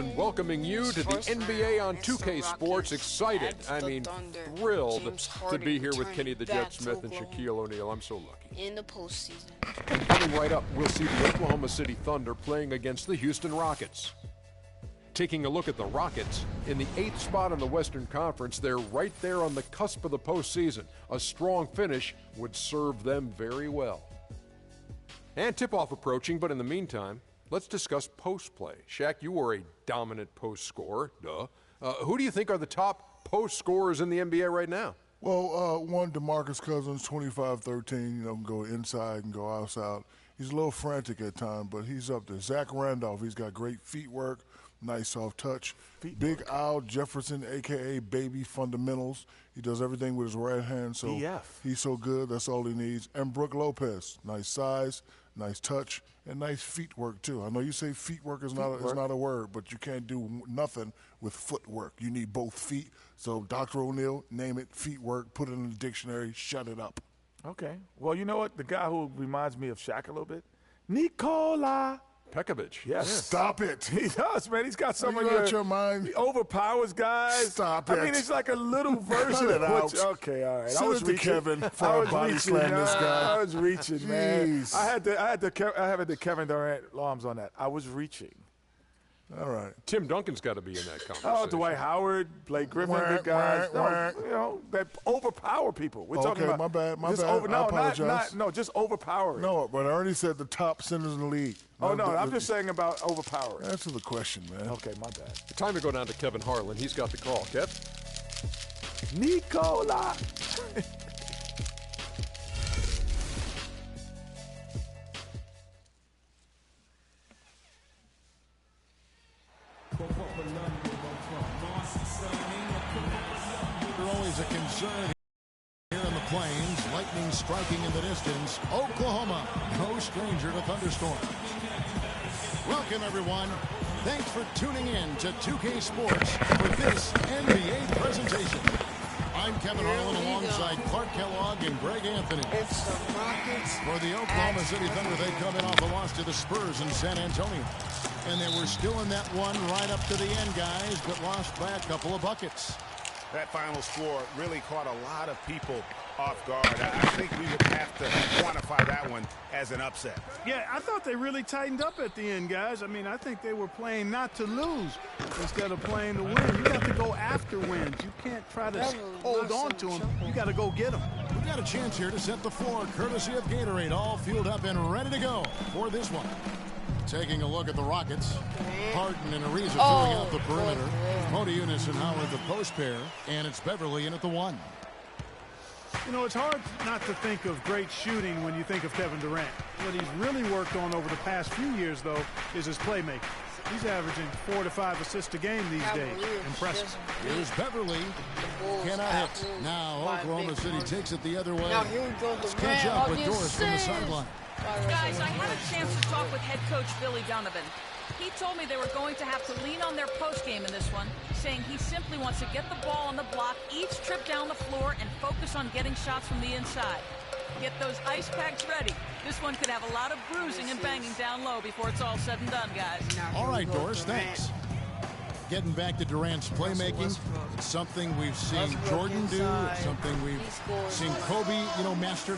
and welcoming you to the NBA on 2K Sports. Excited, thrilled to be here with Kenny the Jet Smith and Shaquille O'Neal. I'm so lucky. In the postseason. And coming right up, we'll see the Oklahoma City Thunder playing against the Houston Rockets. Taking a look at the Rockets, in the 8th spot in the Western Conference, they're right there on the cusp of the postseason. A strong finish would serve them very well. And tip-off approaching, but in the meantime, let's discuss post play. Shaq, you are a dominant post scorer. Duh. Who do you think are the top post scorers in the NBA right now? Well, one, DeMarcus Cousins, 25-13, can go inside and go outside. He's a little frantic at times, but he's up there. Zach Randolph, he's got great feet work, nice soft touch. Big Al Jefferson, a.k.a. Baby Fundamentals. He does everything with his right hand, so he's so good. That's all he needs. And Brook Lopez, nice size, nice touch, and nice feet work, too. I know you say feet work is not a word, but you can't do nothing with footwork. You need both feet. So, Dr. O'Neal, name it, feet work, put it in the dictionary, shut it up. Okay. Well, you know what? The guy who reminds me of Shaq a little bit, Nikola Pekovic. Yes. Stop it. He does, man. He's got some of your mind. He overpowers guys. Stop it. I mean, it's like a little version of it. Okay, all right. Send it to Kevin for a body slam this guy. I was reaching, man. I had the Kevin Durant arms on that. I was reaching. All right. Tim Duncan's got to be in that conversation. Oh, Dwight Howard, Blake Griffin, good guys. That overpower people. We're talking about. My bad. I apologize. Just overpower. No, but I already said the top centers in the league. Oh, no, I'm just saying about overpower. Answer the question, man. Okay, my bad. Time to go down to Kevin Harlan. He's got the call. Kev? Nikola. Always a concern here in the Plains. Lightning striking in the distance. Oklahoma, no stranger to thunderstorms. Welcome, everyone. Thanks for tuning in to 2K Sports for this NBA presentation. I'm Kevin Harlan alongside Clark Kellogg and Greg Anthony. It's the Rockets. For the Oklahoma City Thunder, they come in off a loss to the Spurs in San Antonio. And they were still in that one right up to the end, guys, but lost by a couple of buckets. That final score really caught a lot of people off guard. I think we would have to quantify that one as an upset. Yeah, I thought they really tightened up at the end, guys. I think they were playing not to lose instead of playing to win. You got to go after wins. You can't try to hold on to them. You got to go get them. We've got a chance here to set the floor, courtesy of Gatorade, all fueled up and ready to go for this one. Taking a look at the Rockets. Harden and Ariza filling out the perimeter. Modiunas and Howard the post pair. And it's Beverly in at the one. You know, it's hard not to think of great shooting when you think of Kevin Durant. What he's really worked on over the past few years, though, is his playmaking. He's averaging 4 to 5 assists a game these days. Impressive. Here's Beverly. Cannot hit. Now Oklahoma City takes it the other way. Now here we go. Let's catch up with Doris from the sideline. Guys, I had a chance to talk with head coach Billy Donovan. He told me they were going to have to lean on their post game in this one, saying he simply wants to get the ball on the block each trip down the floor and focus on getting shots from the inside. Get those ice packs ready. This one could have a lot of bruising and banging down low before it's all said and done, guys. All right, Doris, thanks. Getting back to Durant's playmaking, it's something we've seen Jordan do. It's something we've seen Kobe, master.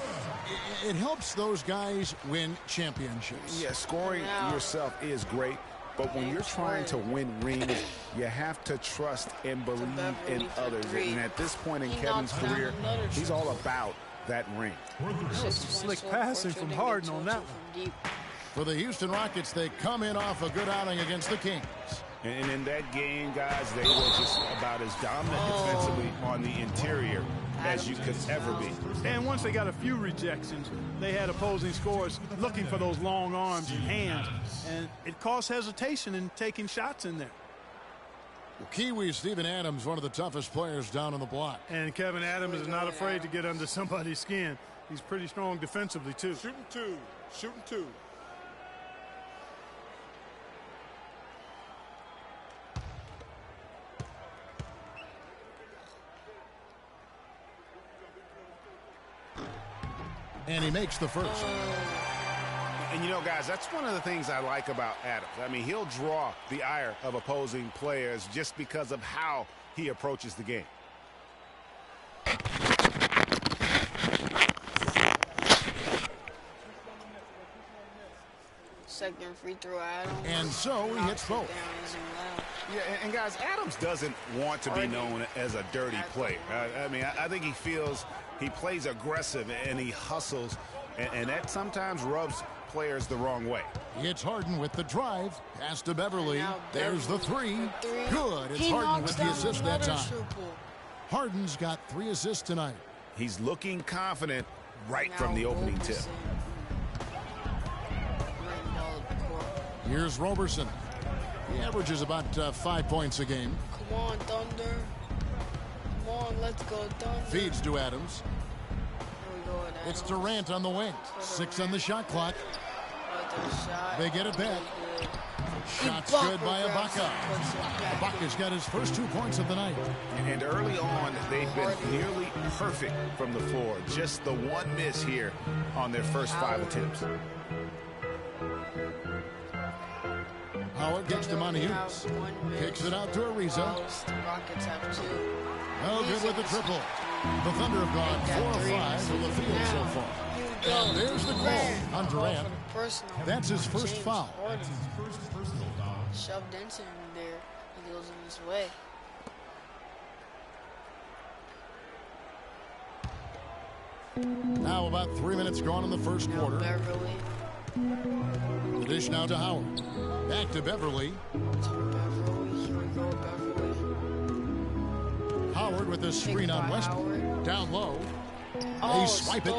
It helps those guys win championships. Yeah, scoring yourself is great, but when you're trying to win rings, you have to trust and believe in others. And at this point in Kevin's career, he's all about that ring. Slick passing from Harden on that one. For the Houston Rockets, they come in off a good outing against the Kings. And in that game, guys, they were just about as dominant defensively on the interior as you could ever be. And once they got a few rejections, they had opposing scorers looking for those long arms and hands. And it caused hesitation in taking shots in there. Well, Kiwi Steven Adams, one of the toughest players down on the block. And Kevin Adams is not afraid to get under somebody's skin. He's pretty strong defensively, too. Shooting two. And he makes the first. And, you know, guys, that's one of the things I like about Adams. I mean, he'll draw the ire of opposing players just because of how he approaches the game. Second free throw, Adams. And so he hits both. Yeah, and guys, Adams doesn't want to be known as a dirty player. I mean, I think he feels he plays aggressive and he hustles, and that sometimes rubs players the wrong way. It's Harden with the drive. Pass to Beverly. There's the three. Good. It's He Harden with the knocks down assist that another time. triple. Harden's got 3 assists tonight. He's looking confident right from the opening tip. Here's Roberson. He averages about 5 points a game. Come on, Thunder. Come on, let's go, Thunder. Feeds to Adams. Here we go, Adams. It's Durant on the wing. 6 on the shot clock. They get it back. Shots good by Ibaka. Ibaka's got his first 2 points of the night. And early on, they've been nearly perfect from the floor. Just the one miss here on their first 5 attempts. Howard gets to Monteus. Kicks it out to Ariza. Rockets have 2. No good with the triple. The Thunder have gone 4 of 5 from the field so far. And there's the call on Durant. That's his first foul. Shoved into him there. He goes in his way. Now about 3 minutes gone in the first quarter. Beverly. The dish now to Howard. Back to Beverly. Howard with the screen on Westbrook. Down low. They swipe it.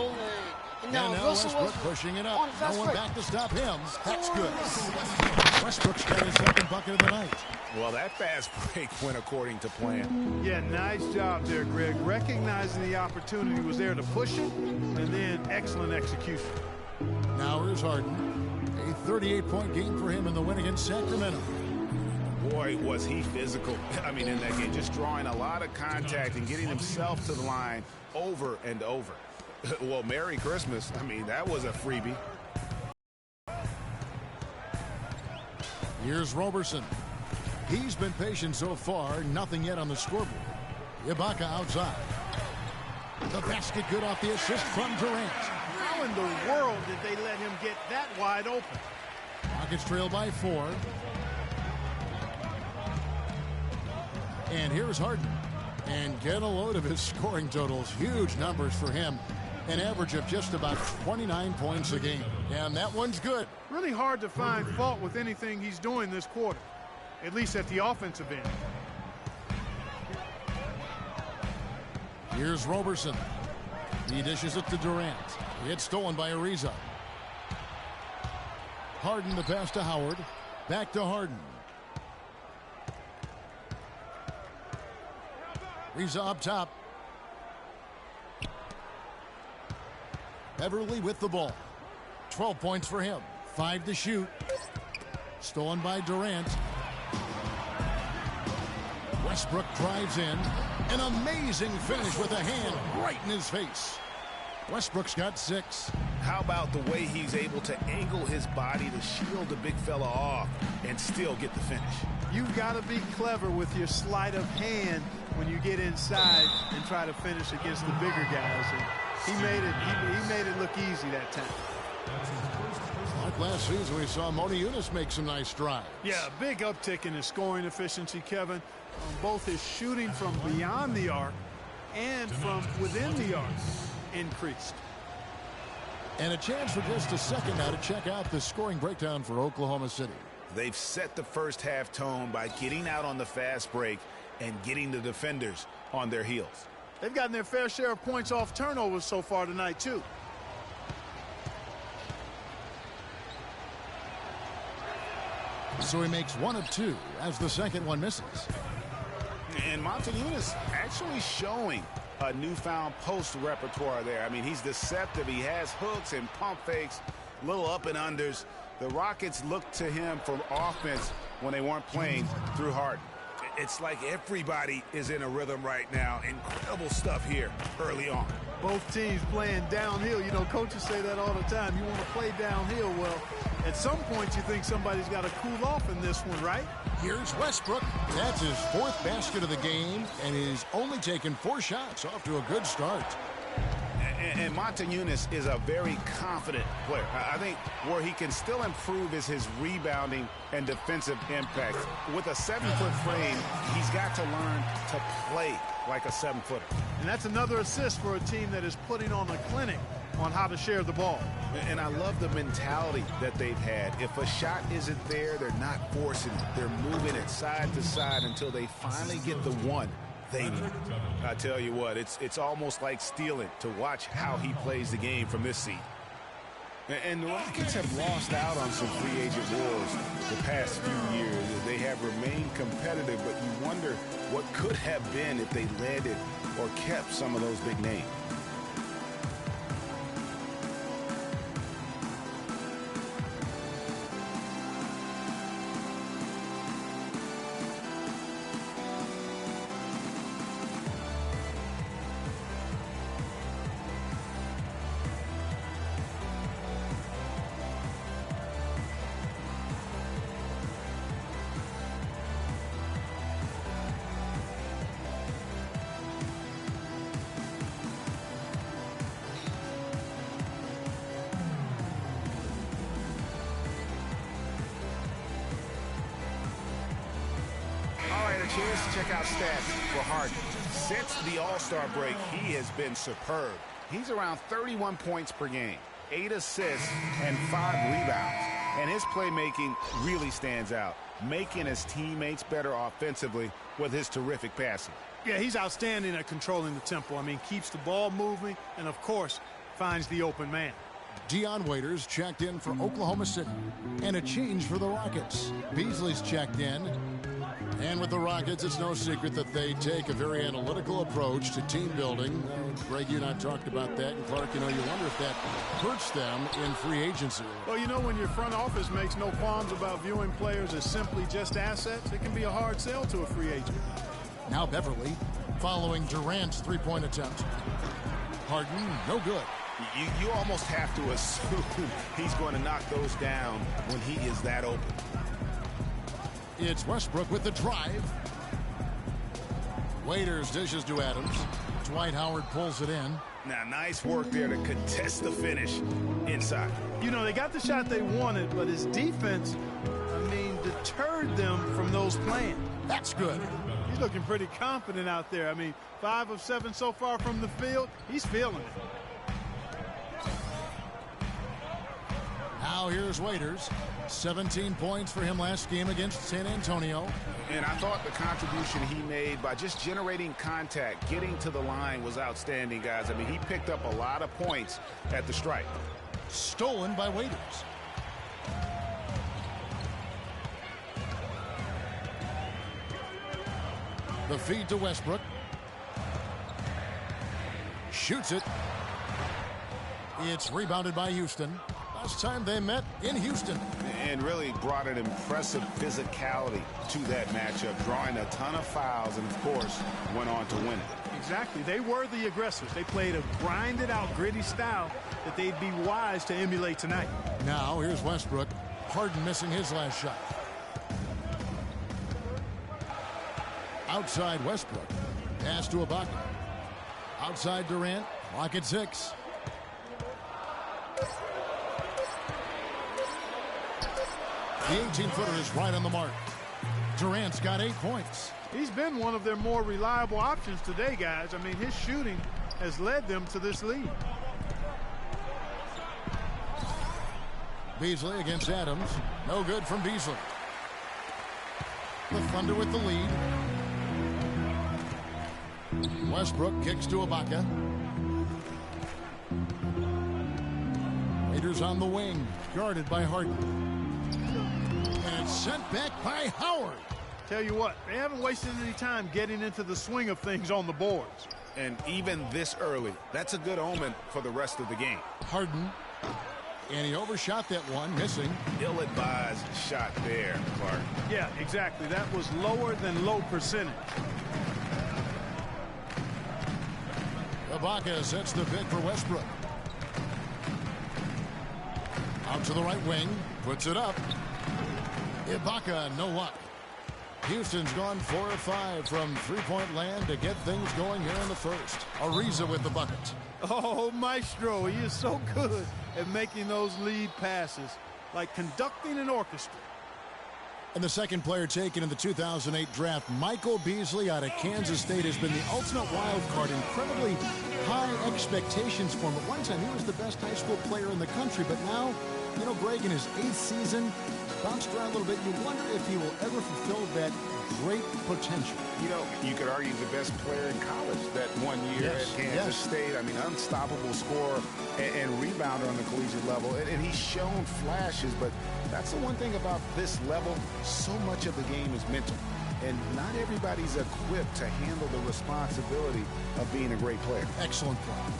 And now Westbrook pushing it up. No one back to stop him. That's good. Westbrook's got his second bucket of the night. Well, that fast break went according to plan. Yeah, nice job there, Greg. Recognizing the opportunity was there to push it, and then excellent execution. Now here's Harden. A 38-point game for him in the win against Sacramento. Boy, was he physical. I mean, in that game, just drawing a lot of contact and getting himself to the line over and over. Well, Merry Christmas. I mean, that was a freebie. Here's Roberson. He's been patient so far. Nothing yet on the scoreboard. Ibaka outside. The basket good off the assist from Durant. How in the world did they let him get that wide open? Rockets trail by 4. And here's Harden. And get a load of his scoring totals. Huge numbers for him. An average of just about 29 points a game. And that one's good. Really hard to find fault with anything he's doing this quarter, at least at the offensive end. Here's Roberson. He dishes it to Durant. It's stolen by Ariza. Harden the pass to Howard. Back to Harden. Ariza up top. Beverly with the ball. 12 points for him. 5 to shoot. Stolen by Durant. Westbrook drives in. An amazing finish with a hand right in his face. Westbrook's got 6. How about the way he's able to angle his body to shield the big fella off and still get the finish? You've got to be clever with your sleight of hand when you get inside and try to finish against the bigger guys. And he made it look easy that time. Like last season, we saw Monteus make some nice strides. Yeah, a big uptick in his scoring efficiency, Kevin, on both his shooting from beyond the arc and from within the arc increased. And a chance for just a second now to check out the scoring breakdown for Oklahoma City. They've set the first half tone by getting out on the fast break and getting the defenders on their heels. They've gotten their fair share of points off turnovers so far tonight, too. So he makes 1 of 2 as the second one misses. And Monteus actually showing a newfound post repertoire there. I mean, he's deceptive. He has hooks and pump fakes, little up and unders. The Rockets looked to him for offense when they weren't playing through Harden. It's like everybody is in a rhythm right now. Incredible stuff here early on. Both teams playing downhill. You know, coaches say that all the time. You want to play downhill. Well, at some point you think somebody's got to cool off in this one, right? Here's Westbrook. That's his 4th basket of the game, and he's only taken 4 shots. Off to a good start. And Montezunis is a very confident player. I think where he can still improve is his rebounding and defensive impact. With a 7-foot frame, he's got to learn to play like a 7-footer. And that's another assist for a team that is putting on a clinic on how to share the ball. And I love the mentality that they've had. If a shot isn't there, they're not forcing it. They're moving it side to side until they finally get the one they need. I tell you what, it's almost like stealing to watch how he plays the game from this seat. And the Rockets have lost out on some free agent wars the past few years. They have remained competitive, but you wonder what could have been if they landed or kept some of those big names. Chance to check out stats for Harden. Since the All-Star break, he has been superb. He's around 31 points per game, 8 assists, and 5 rebounds. And his playmaking really stands out, making his teammates better offensively with his terrific passing. Yeah, he's outstanding at controlling the tempo. I mean, keeps the ball moving and, of course, finds the open man. Dion Waiters checked in for Oklahoma City. And a change for the Rockets. Beasley's checked in. And with the Rockets, it's no secret that they take a very analytical approach to team building. Greg, you and I talked about that. And Clark, you know, you wonder if that hurts them in free agency. Well, you know, when your front office makes no qualms about viewing players as simply just assets, it can be a hard sell to a free agent. Now Beverly following Durant's three-point attempt. Harden, no good. You almost have to assume he's going to knock those down when he is that open. It's Westbrook with the drive. Waiters dishes to Adams. Dwight Howard pulls it in. Now, nice work there to contest the finish inside. You know, they got the shot they wanted, but his defense, deterred them from those playing. That's good. He's looking pretty confident out there. 5 of 7 so far from the field. He's feeling it. Now here's Waiters. 17 points for him last game against San Antonio. And I thought the contribution he made by just generating contact, getting to the line was outstanding, guys. He picked up a lot of points at the stripe. Stolen by Waiters. The feed to Westbrook. Shoots it. It's rebounded by Houston. Last time they met in Houston. And really brought an impressive physicality to that matchup, drawing a ton of fouls and, of course, went on to win it. Exactly. They were the aggressors. They played a grinded-out, gritty style that they'd be wise to emulate tonight. Now here's Westbrook. Harden missing his last shot. Outside Westbrook. Pass to Ibaka. Outside Durant. Clock at 6. The 18-footer is right on the mark. Durant's got 8 points. He's been one of their more reliable options today, guys. His shooting has led them to this lead. Beasley against Adams. No good from Beasley. The Thunder with the lead. Westbrook kicks to Ibaka. Raiders on the wing, guarded by Harden. And it's sent back by Howard. Tell you what, they haven't wasted any time getting into the swing of things on the boards. And even this early, that's a good omen for the rest of the game. Harden And he overshot that one, missing. Ill-advised shot there, Clark. Yeah, exactly. That was lower than low percentage. Ibaka sets the pick for Westbrook. Out to the right wing, puts it up. Ibaka, no luck. Houston's gone 4 of 5 from three-point land to get things going here in the first. Ariza with the bucket. Oh, Maestro, he is so good at making those lead passes, like conducting an orchestra. And the second player taken in the 2008 draft, Michael Beasley out of Kansas State, has been the ultimate wild card. Incredibly high expectations for him. At one time, he was the best high school player in the country, but now, you know, Greg, in his 8th season, bounced around a little bit. You wonder if he will ever fulfill that great potential. You know, you could argue the best player in college that 1 year at Kansas State. I mean, unstoppable scorer and rebounder on the collegiate level. And he's shown flashes, but that's the one thing about this level. So much of the game is mental. And not everybody's equipped to handle the responsibility of being a great player. Excellent point.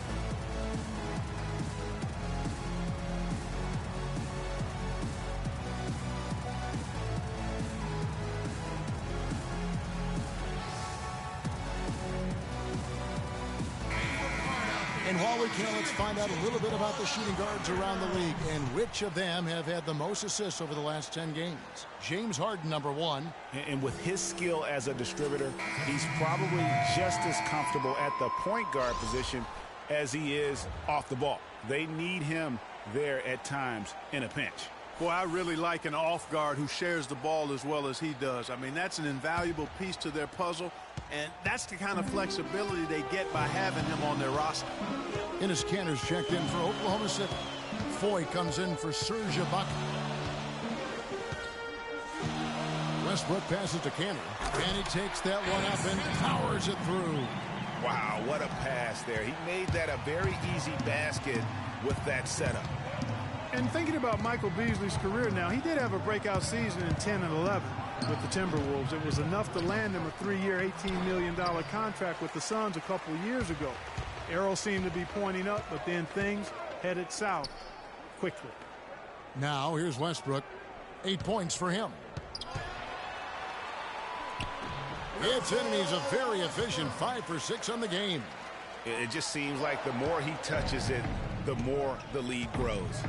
And while we can, let's find out a little bit about the shooting guards around the league and which of them have had the most assists over the last 10 games. James Harden, number 1. And with his skill as a distributor, he's probably just as comfortable at the point guard position as he is off the ball. They need him there at times in a pinch. Boy, I really like an off guard who shares the ball as well as he does. I mean, that's an invaluable piece to their puzzle, and that's the kind of flexibility they get by having him on their roster. Enes Kanter's checked in for Oklahoma City. Foy comes in for Serge Ibaka. Westbrook passes to Kanter, and he takes that one up and powers it through. Wow, what a pass there. He made that a very easy basket with that setup. And thinking about Michael Beasley's career now, he did have a breakout season in 10 and 11 with the Timberwolves. It was enough to land him a 3-year, $18 million contract with the Suns a couple of years ago. Arrows seemed to be pointing up, but then things headed south quickly. Now here's Westbrook. 8 points for him. It's in, and he's a very efficient 5 for 6 on the game. It just seems like the more he touches it, the more the lead grows.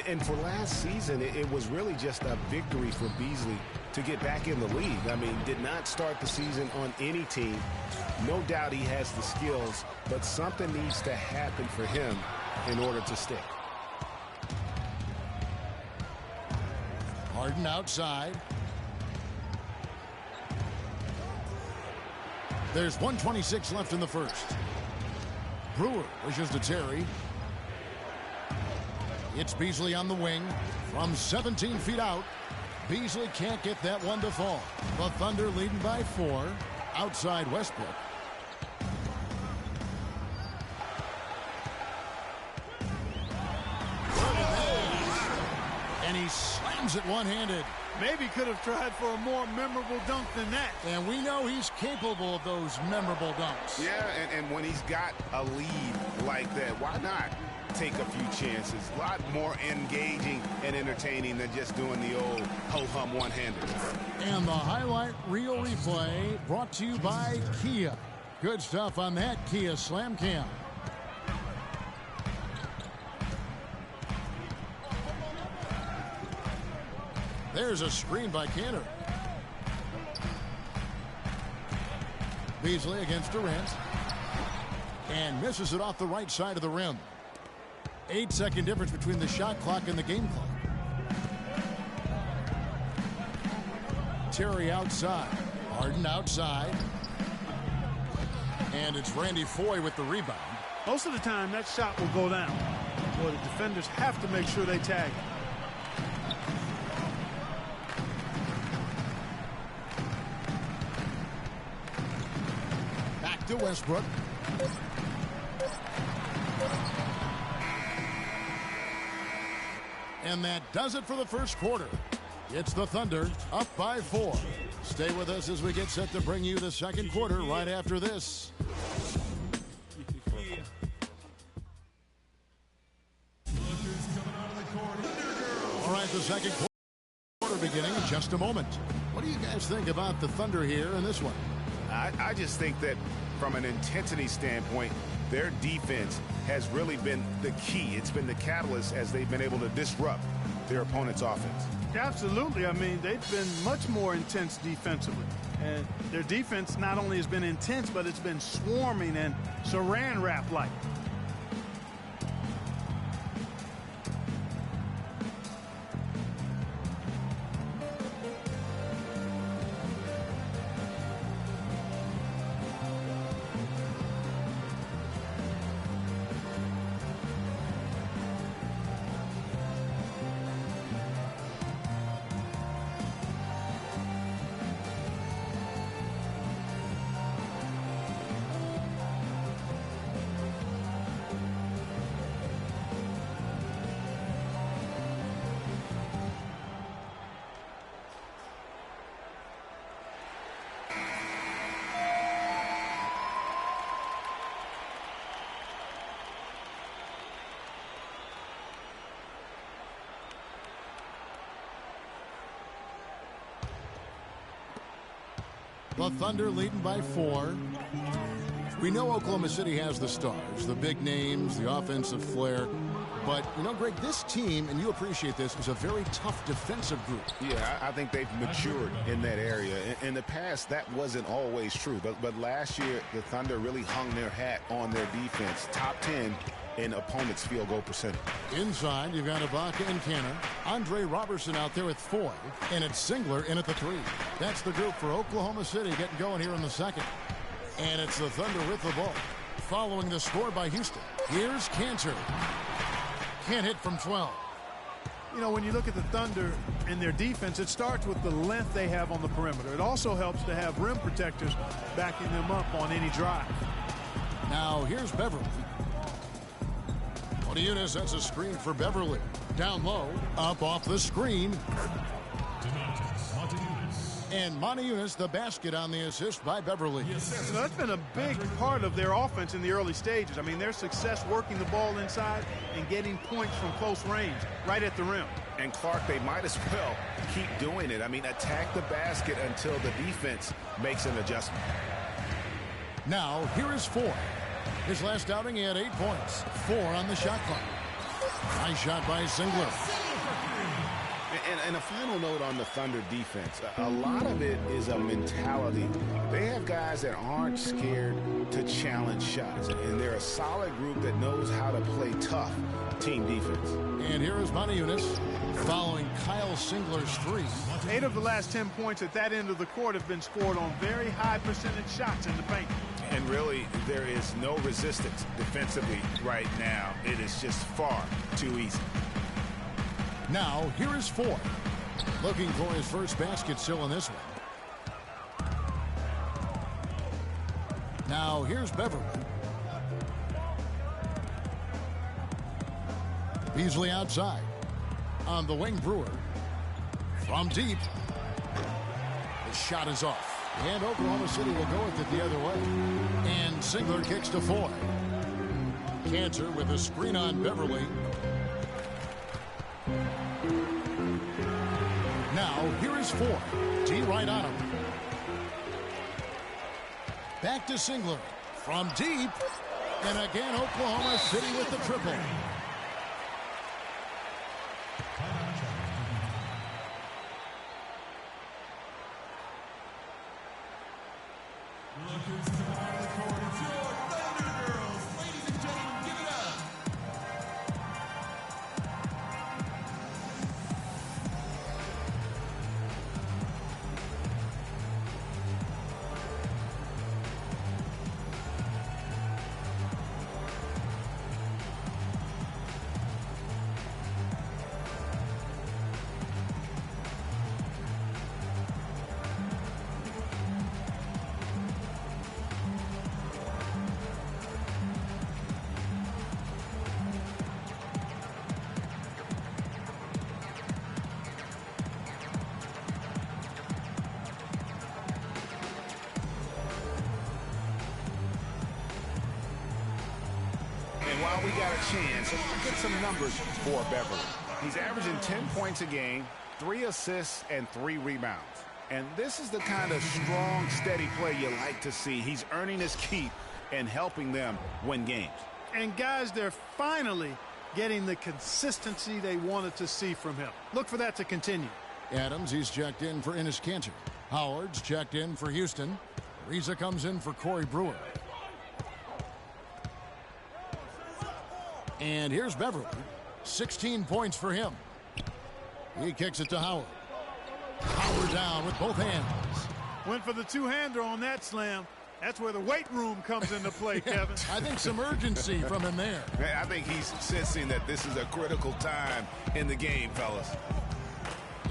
And for last season, it was really just a victory for Beasley to get back in the league. I mean, did not start the season on any team. No doubt he has the skills, but something needs to happen for him in order to stick. Harden outside. There's 1:26 left in the first. Brewer wishes to Terry. It's Beasley on the wing from 17 feet out. Beasley can't get that one to fall. The Thunder leading by 4. Outside Westbrook. And he slams it one-handed. Maybe could have tried for a more memorable dunk than that. And we know he's capable of those memorable dunks. Yeah, and when he's got a lead like that, why not take a few chances? A lot more engaging and entertaining than just doing the old ho-hum one-hander. And the highlight reel replay brought to you by Kia. Good stuff on that Kia Slam Cam. There's a screen by Kanter. Beasley against Durant. And misses it off the right side of the rim. 8-second difference between the shot clock and the game clock. Terry outside. Harden outside. And it's Randy Foy with the rebound. Most of the time, that shot will go down. Well, the defenders have to make sure they tag it. Back to Westbrook. And that does it for the first quarter. It's the Thunder up by 4. Stay with us as we get set to bring you the second quarter right after this. with the second quarter beginning in just a moment. What do you guys think about the Thunder here in this one? I just think that from an intensity standpoint, their defense has really been the key. It's been the catalyst as they've been able to disrupt their opponent's offense. Absolutely. I mean, they've been much more intense defensively. And their defense not only has been intense, but it's been swarming and saran wrap-like. The Thunder leading by 4. We know Oklahoma City has the stars, the big names, the offensive flair. But, you know, Greg, this team, and you appreciate this, is a very tough defensive group. Yeah, I think they've matured in that area. In the past, that wasn't always true. But last year, the Thunder really hung their hat on their defense. Top 10 in opponents' field goal percentage. Inside, you've got Ibaka and Canner. Andre Robertson out there with 4. And it's Singler in at the 3. That's the group for Oklahoma City getting going here in the second. And it's the Thunder with the ball. Following the score by Houston. Here's Cantor. Can't hit from 12. You know, when you look at the Thunder and their defense, it starts with the length they have on the perimeter. It also helps to have rim protectors backing them up on any drive. Now here's Beverly. Moniunas sets a screen for Beverly. Down low, up off the screen. And Moniunas the basket on the assist by Beverly. You know, that's been a big part of their offense in the early stages. I mean, their success working the ball inside and getting points from close range, right at the rim. And Clark, they might as well keep doing it. I mean, attack the basket until the defense makes an adjustment. Now, here is 4. His last outing, he had 8 points. 4 on the shot clock. Nice shot by Singler. And a final note on the Thunder defense. A lot of it is a mentality. They have guys that aren't scared to challenge shots. And they're a solid group that knows how to play tough team defense. And here is Moniunas following Kyle Singler's 3. 8 of the last 10 points at that end of the court have been scored on very high percentage shots in the paint. And really, there is no resistance defensively right now. It is just far too easy. Now, here is 4. Looking for his first basket still in this one. Now, here's Beverly. Beasley outside. On the wing, Brewer. From deep. The shot is off. And Oklahoma City will go with it the other way. And Singler kicks to 4. Cantor with a screen on Beverly. Now, here is 4. D right on him. Back to Singler. From deep. And again, Oklahoma City with the triple. While we got a chance, let's get some numbers for Beverly. He's averaging 10 points a game, 3 assists, and 3 rebounds. And this is the kind of strong, steady play you like to see. He's earning his keep and helping them win games. And guys, they're finally getting the consistency they wanted to see from him. Look for that to continue. Adams, he's checked in for Enes Kanter. Howard's checked in for Houston. Reza comes in for Corey Brewer. And here's Beverly. 16 points for him. He kicks it to Howard. Howard down with both hands. Went for the two-hander on that slam. That's where the weight room comes into play, Kevin. I think some urgency from him there. I think he's sensing that this is a critical time in the game, fellas.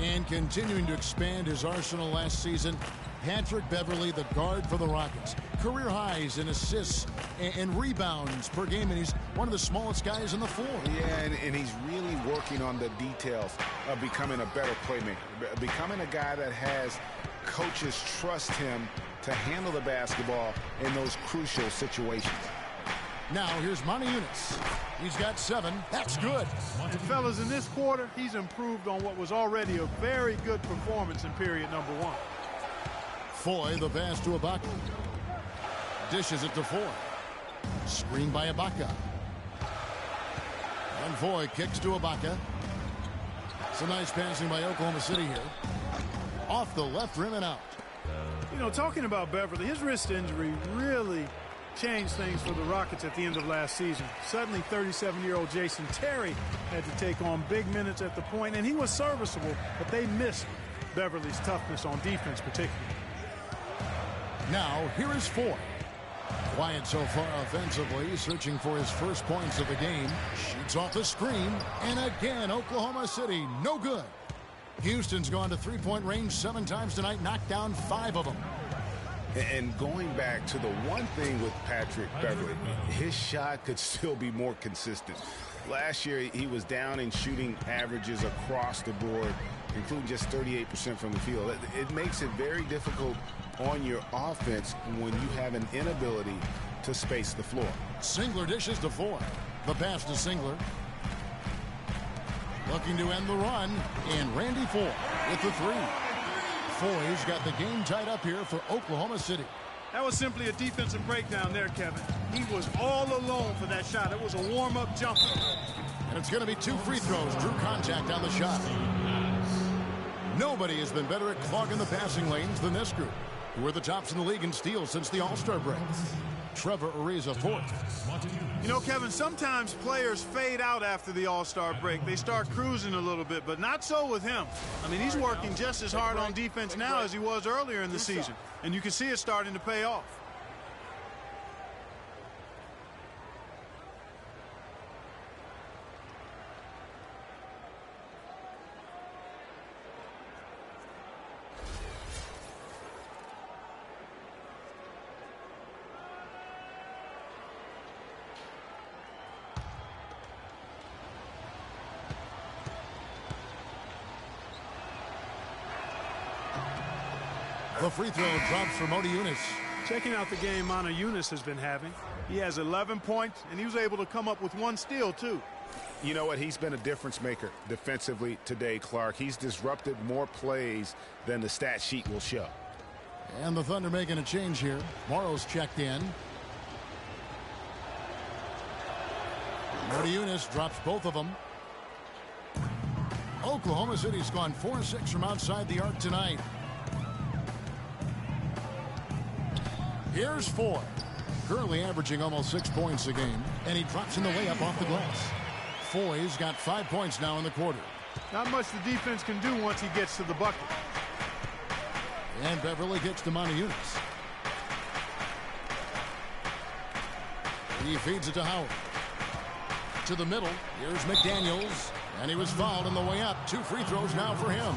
And continuing to expand his arsenal last season, Patrick Beverly, the guard for the Rockets. Career highs in assists and rebounds per game, and he's one of the smallest guys on the floor. Yeah, and he's really working on the details of becoming a better playmaker, becoming a guy that has coaches trust him to handle the basketball in those crucial situations. Now here's Monty Eunice. He's got 7. That's good. And fellas, in this quarter, he's improved on what was already a very good performance in period number 1. Foy, the pass to Ibaka. Dishes it to Foy. Screen by Ibaka. And Foy kicks to Ibaka. It's a nice passing by Oklahoma City here. Off the left rim and out. You know, talking about Beverly, his wrist injury really changed things for the Rockets at the end of last season. Suddenly, 37-year-old Jason Terry had to take on big minutes at the point, and he was serviceable, but they missed Beverly's toughness on defense particularly. Now, here is Foy. Quiet so far offensively, searching for his first points of the game. Shoots off the screen, and again, Oklahoma City, no good. Houston's gone to three-point range 7 times tonight, knocked down 5 of them. And going back to the one thing with Patrick Beverly, his shot could still be more consistent. Last year, he was down in shooting averages across the board, including just 38% from the field. It makes it very difficult on your offense when you have an inability to space the floor. Singler dishes to Foy. The pass to Singler. Looking to end the run, and Randy Foy with the 3. Foy's got the game tied up here for Oklahoma City. That was simply a defensive breakdown there, Kevin. He was all alone for that shot. It was a warm-up jumper. And it's going to be 2 free throws. Drew contact on the shot. Nobody has been better at clogging the passing lanes than this group, who are the tops in the league in steals since the All-Star break. Trevor Ariza fourth. You know, Kevin, sometimes players fade out after the All-Star break. They start cruising a little bit, but not so with him. I mean, he's working just as hard on defense now as he was earlier in the season, and you can see it starting to pay off. The free throw drops for Monty Eunice. Checking out the game Monty Eunice has been having. He has 11 points, and he was able to come up with 1 steal, too. You know what? He's been a difference maker defensively today, Clark. He's disrupted more plays than the stat sheet will show. And the Thunder making a change here. Morrow's checked in. Monty Eunice drops both of them. Oklahoma City's gone 4-6 from outside the arc tonight. Here's Foy, currently averaging almost 6 points a game, and he drops in the layup off the glass. Foy's got 5 points now in the quarter. Not much the defense can do once he gets to the bucket. And Beverly gets to Monty Eunice. He feeds it to Howard. To the middle, here's McDaniels, and he was fouled on the way up. 2 free throws now for him.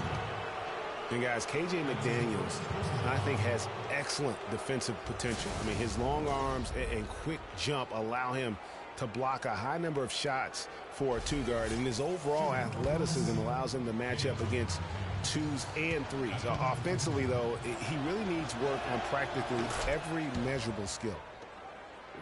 And guys, KJ McDaniels, I think, has excellent defensive potential. I mean, his long arms and quick jump allow him to block a high number of shots for a 2-guard, and his overall athleticism allows him to match up against 2s and 3s. Offensively, though, he really needs work on practically every measurable skill.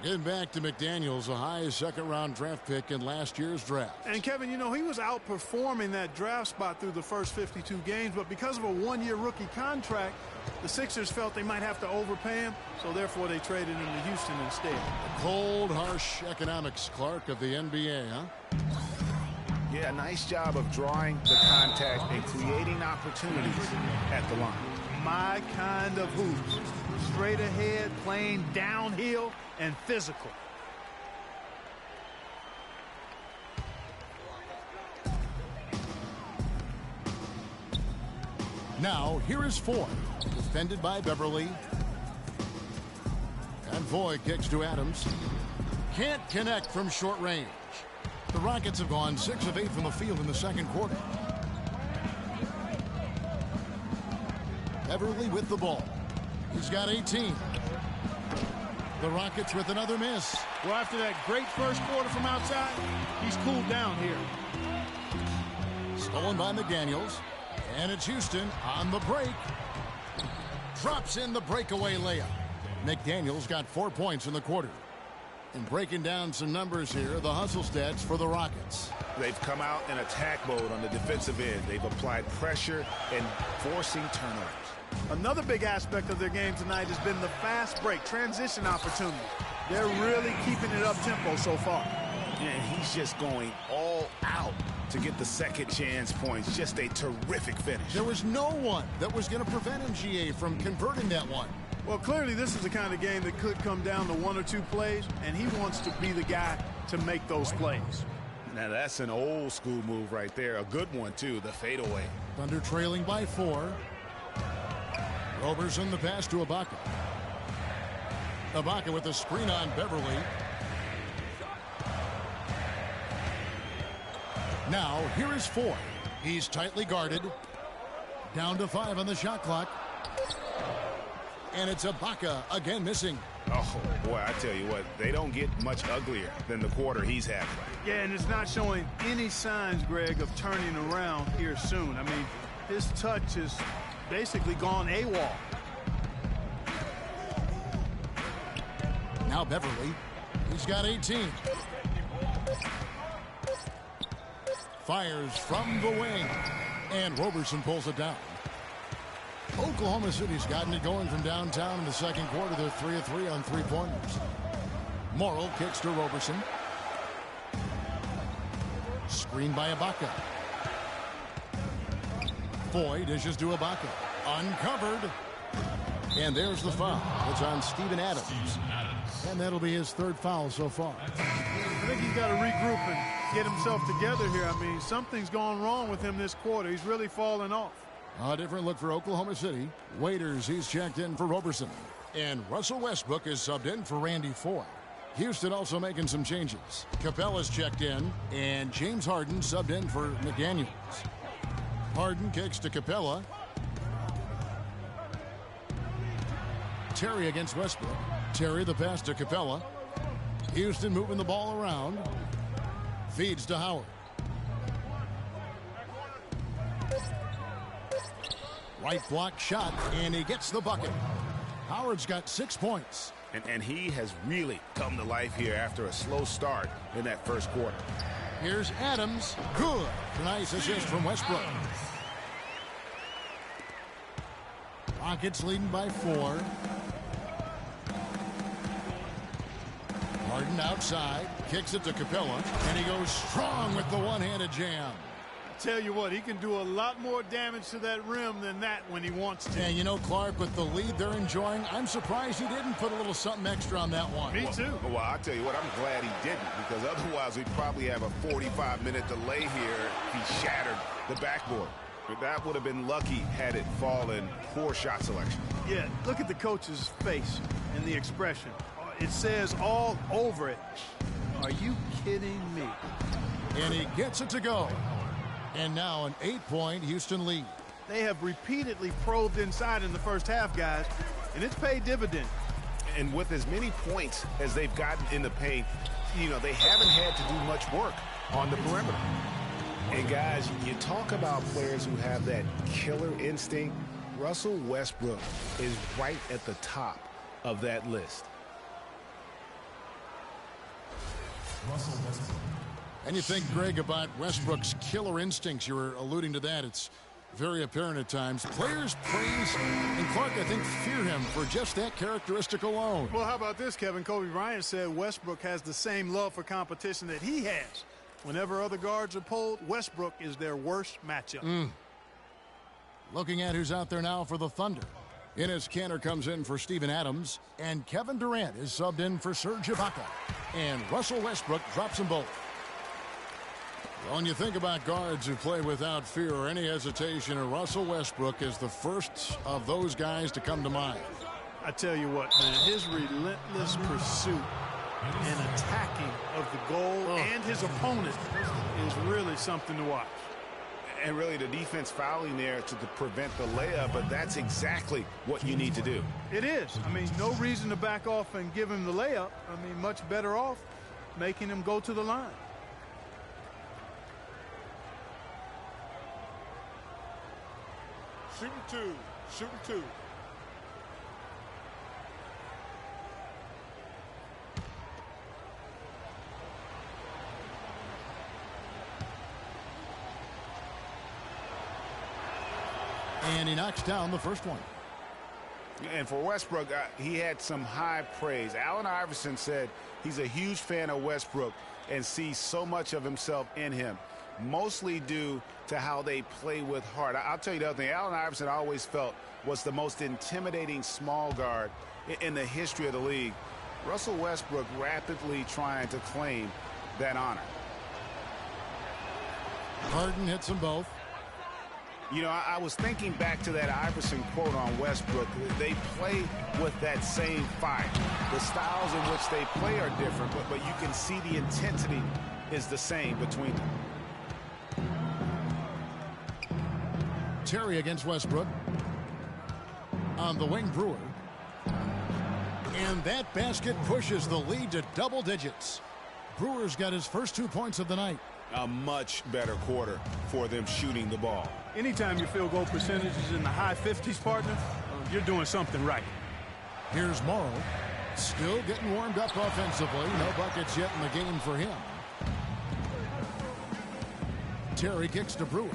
Getting back to McDaniels, a high second-round draft pick in last year's draft. And, Kevin, you know, he was outperforming that draft spot through the first 52 games, but because of a one-year rookie contract, the Sixers felt they might have to overpay him, so therefore they traded him to Houston instead. The cold, harsh economics, Clark, of the NBA, huh? Yeah, nice job of drawing the contact and creating opportunities at the line. My kind of hoops. Straight ahead, playing downhill, and physical. Now, here is Foy. Defended by Beverly. And Foy kicks to Adams. Can't connect from short range. The Rockets have gone 6 of 8 from the field in the second quarter. Beverly with the ball. He's got 18. The Rockets with another miss. Well, after that great first quarter from outside, he's cooled down here. Stolen by McDaniels. And it's Houston on the break. Drops in the breakaway layup. McDaniels got 4 points in the quarter. And breaking down some numbers here, the hustle stats for the Rockets. They've come out in attack mode on the defensive end. They've applied pressure and forcing turnovers. Another big aspect of their game tonight has been the fast break, transition opportunity. They're really keeping it up-tempo so far. And he's just going all out to get the second chance points. Just a terrific finish. There was no one that was going to prevent MGA from converting that one. Well, clearly this is the kind of game that could come down to 1 or 2 plays, and he wants to be the guy to make those plays. Now that's an old school move right there. A good one, too, the fadeaway. Thunder trailing by 4. Roberson the pass to Ibaka. Ibaka with the screen on Beverly. Now, here is Foy. He's tightly guarded. Down to 5 on the shot clock. And it's Ibaka again missing. Oh, boy, I tell you what, they don't get much uglier than the quarter he's having. Yeah, and it's not showing any signs, Greg, of turning around here soon. I mean, his touch is basically gone AWOL. Now Beverly. He's got 18. Fires from the wing. And Roberson pulls it down. Oklahoma City's gotten it going from downtown in the second quarter. They're 3 of 3 on 3-pointers. Morrill kicks to Roberson. Screen by Ibaka. Foy dishes to Ibaka. Uncovered. And there's the foul. It's on Steven Adams. And that'll be his 3rd foul so far. I think he's got to regroup and get himself together here. I mean, something's gone wrong with him this quarter. He's really fallen off. A different look for Oklahoma City. Waiters, he's checked in for Roberson. And Russell Westbrook is subbed in for Randy Foy. Houston also making some changes. Capella's checked in, and James Harden subbed in for McDaniels. Harden kicks to Capella. Terry against Westbrook. Terry the pass to Capella. Houston moving the ball around. Feeds to Howard. Right block shot, and he gets the bucket. Howard's got 6 points. And he has really come to life here after a slow start in that first quarter. Here's Adams. Good. Nice assist from Westbrook. Rockets leading by 4. Harden outside. Kicks it to Capella. And he goes strong with the one-handed jam. Tell you what, he can do a lot more damage to that rim than that when he wants to. And you know, Clark, with the lead they're enjoying, I'm surprised he didn't put a little something extra on that one. Me too. Well, I'll tell you what, I'm glad he didn't, because otherwise we'd probably have a 45-minute delay here if he shattered the backboard. But that would have been lucky had it fallen. Poor shot selection. Yeah, look at the coach's face and the expression. It says all over it, are you kidding me? And he gets it to go. And now an 8-point Houston lead. They have repeatedly probed inside in the first half, guys, and it's paid dividend. And with as many points as they've gotten in the paint, you know, they haven't had to do much work on the perimeter. And guys, you talk about players who have that killer instinct. Russell Westbrook is right at the top of that list. And you think, Greg, about Westbrook's killer instincts. You were alluding to that. It's very apparent at times. Players praise, and Clark, I think, fear him for just that characteristic alone. Well, how about this, Kevin? Kobe Bryant said Westbrook has the same love for competition that he has. Whenever other guards are pulled, Westbrook is their worst matchup. Looking at who's out there now for the Thunder. Enes Kanter comes in for Steven Adams, and Kevin Durant is subbed in for Serge Ibaka. And Russell Westbrook drops them both. When you think about guards who play without fear or any hesitation, Russell Westbrook is the first of those guys to come to mind. I tell you what, man, his relentless pursuit and attacking of the goal and his opponent is really something to watch. And really the defense fouling there to prevent the layup, but that's exactly what you need to do. It is. I mean, no reason to back off and give him the layup. I mean, much better off making him go to the line. Shooting two. Shooting two. And he knocks down the first one. And for Westbrook, he had some high praise. Allen Iverson said he's a huge fan of Westbrook and sees so much of himself in him, mostly due to how they play with heart. I'll tell you the other thing. Allen Iverson always felt was the most intimidating small guard in the history of the league. Russell Westbrook rapidly trying to claim that honor. Harden hits them both. You know, I was thinking back to that Iverson quote on Westbrook. They play with that same fire. The styles in which they play are different, but you can see the intensity is the same between them. Terry against Westbrook. On the wing, Brewer. And that basket pushes the lead to double digits. Brewer's got his first 2 points of the night. A much better quarter for them shooting the ball. Anytime your field goal percentage is in the high 50s, partner, you're doing something right. Here's Morrow. Still getting warmed up offensively. No buckets yet in the game for him. Terry kicks to Brewer.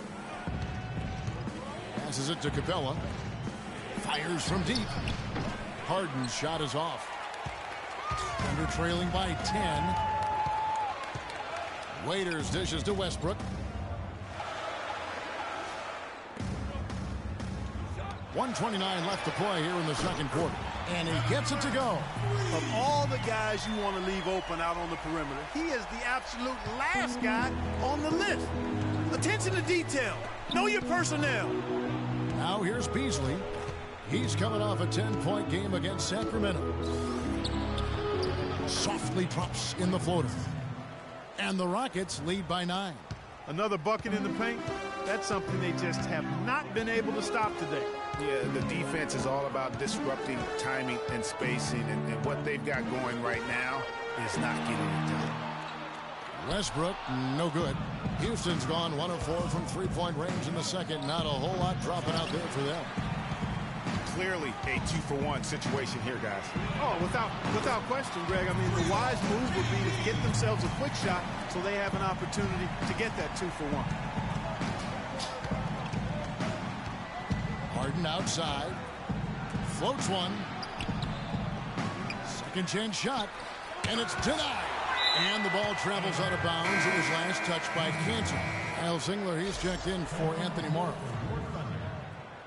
Passes it to Capella. Fires from deep. Harden's shot is off. Thunder trailing by 10. Waiters dishes to Westbrook. 1:29 left to play here in the second quarter. And he gets it to go. Of all the guys you want to leave open out on the perimeter, he is the absolute last guy on the list. Attention to detail. Know your personnel. Now here's Beasley. He's coming off a 10-point game against Sacramento. Softly drops in the floater. And the Rockets lead by 9. Another bucket in the paint. That's something they just have not been able to stop today. Yeah, the defense is all about disrupting timing and spacing, and what they've got going right now is not getting it done. Westbrook, no good. Houston's gone 1 of 4 from three-point range in the second. Not a whole lot dropping out there for them. Clearly a 2-for-1 situation here, guys. Oh, without question, Greg. I mean, the wise move would be to get themselves a quick shot so they have an opportunity to get that 2-for-1. Harden outside. Floats one. Second chance shot. And it's denied. And the ball travels out of bounds. It was last touched by Cantor. Kyle Singler, he's checked in for Anthony Morrow.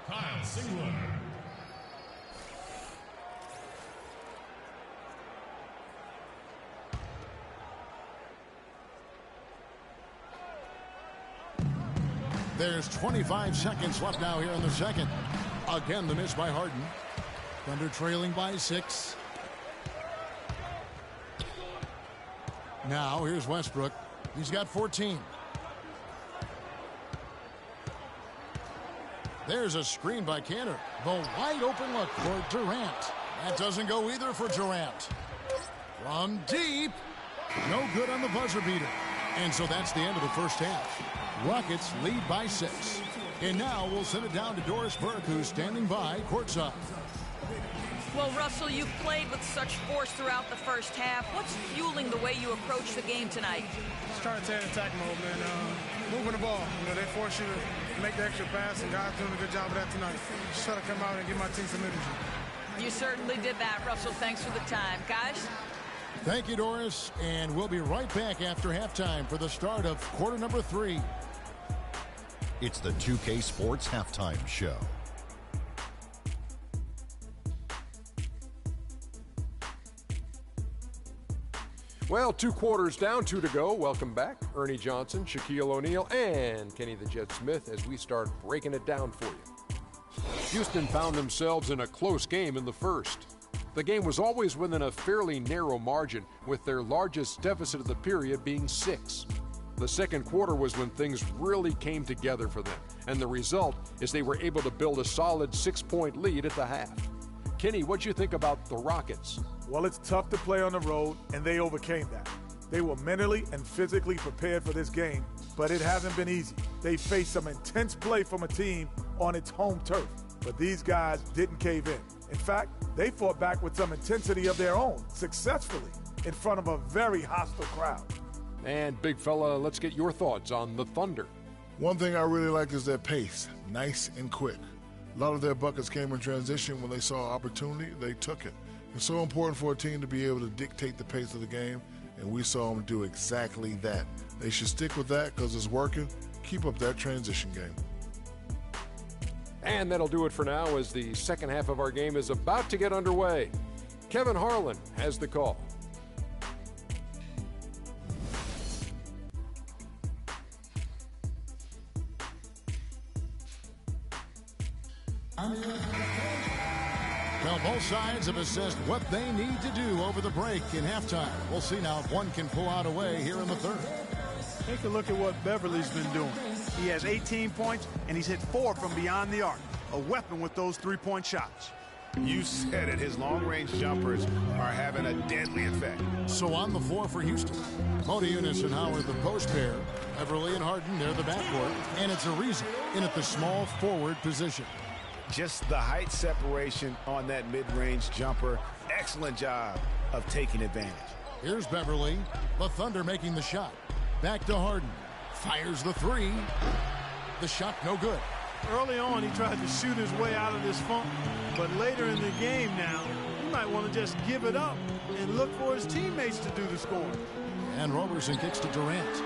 Kyle Singler. There's 25 seconds left now here in the second. Again, the miss by Harden. Thunder trailing by 6. Now, here's Westbrook. He's got 14. There's a screen by Kanter. The wide open look for Durant. That doesn't go either for Durant. From deep. No good on the buzzer beater. And so that's the end of the first half. Rockets lead by 6. And now we'll send it down to Doris Burke, who's standing by courtside. Well, Russell, you've played with such force throughout the first half. What's fueling the way you approach the game tonight? Just trying to stay in attack mode, man. Moving the ball. You know, they force you to make the extra pass, and guys doing a good job of that tonight. Just try to come out and give my team some energy. You certainly did that, Russell. Thanks for the time. Guys? Thank you, Doris. And we'll be right back after halftime for the start of quarter number 3. It's the 2K Sports Halftime Show. Well, 2 quarters down, 2 to go. Welcome back, Ernie Johnson, Shaquille O'Neal, and Kenny the Jet Smith as we start breaking it down for you. Houston found themselves in a close game in the first. The game was always within a fairly narrow margin, with their largest deficit of the period being 6. The second quarter was when things really came together for them, and the result is they were able to build a solid 6-point lead at the half. Kenny, what'd you think about the Rockets? Well, it's tough to play on the road, and they overcame that. They were mentally and physically prepared for this game, but it hasn't been easy. They faced some intense play from a team on its home turf, but these guys didn't cave in. In fact, they fought back with some intensity of their own, successfully, in front of a very hostile crowd. And big fella, let's get your thoughts on the Thunder. One thing I really like is their pace, nice and quick. A lot of their buckets came in transition. When they saw opportunity, they took it. It's so important for a team to be able to dictate the pace of the game, and we saw them do exactly that. They should stick with that because it's working. Keep up that transition game. And that'll do it for now as the second half of our game is about to get underway. Kevin Harlan has the call. Well, both sides have assessed what they need to do over the break in halftime. We'll see now if one can pull out a way here in the third. Take a look at what Beverly's been doing. He has 18 points, and he's hit 4 from beyond the arc. A weapon with those 3-point shots. You said it. His long-range jumpers are having a deadly effect. So on the floor for Houston, Modiunas and Howard the post pair. Beverly and Harden, they're the backcourt. And it's Ariza in at the small forward position. Just the height separation on that mid-range jumper. Excellent job of taking advantage. Here's Beverly. The Thunder making the shot. Back to Harden. Fires the 3. The shot no good. Early on, he tried to shoot his way out of this funk. But later in the game now, he might want to just give it up and look for his teammates to do the scoring. And Roberson kicks to Durant.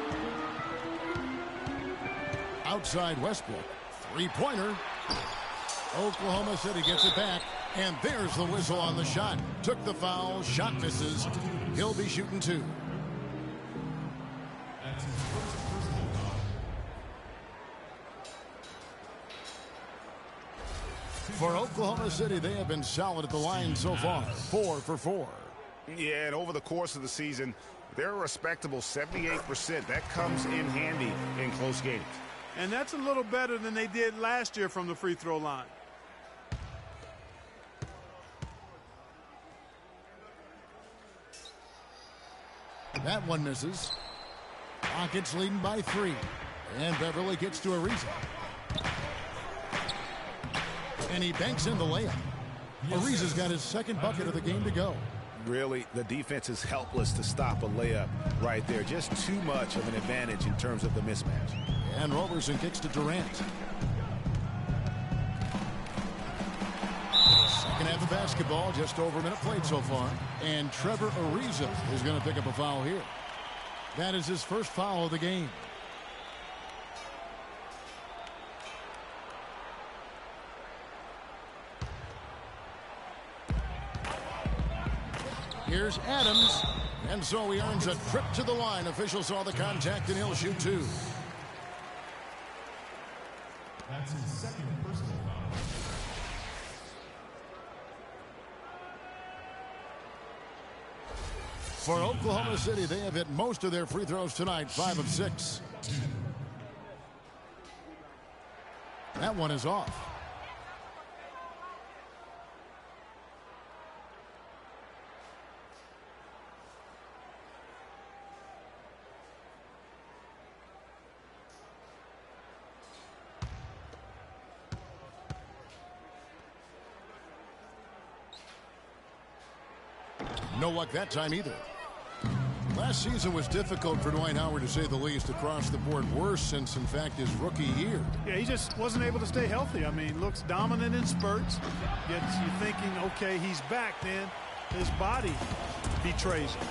Outside Westbrook. 3-pointer. Oklahoma City gets it back, and there's the whistle on the shot. Took the foul, shot misses. He'll be shooting 2. For Oklahoma City, they have been solid at the line so far. 4 for 4. Yeah, and over the course of the season, they're a respectable 78%. That comes in handy in close games. And that's a little better than they did last year from the free throw line. That one misses. Rockets leading by 3. And Beverly gets to Ariza. And he banks in the layup. Ariza's got his second bucket of the game to go. Really, the defense is helpless to stop a layup right there. Just too much of an advantage in terms of the mismatch. And Roberson kicks to Durant. Second half of basketball, just over a minute played so far. And Trevor Ariza is going to pick up a foul here. That is his first foul of the game. Here's Adams. And so he earns a trip to the line. Officials saw the contact, and he'll shoot 2. That's his second personal foul. For Oklahoma City, they have hit most of their free throws tonight, 5 of 6. That one is off. No luck that time either. Last season was difficult for Dwight Howard, to say the least, across the board. Worse since, in fact, his rookie year. Yeah, he just wasn't able to stay healthy. I mean, looks dominant in spurts. Gets you thinking, okay, he's back. Then his body betrays him.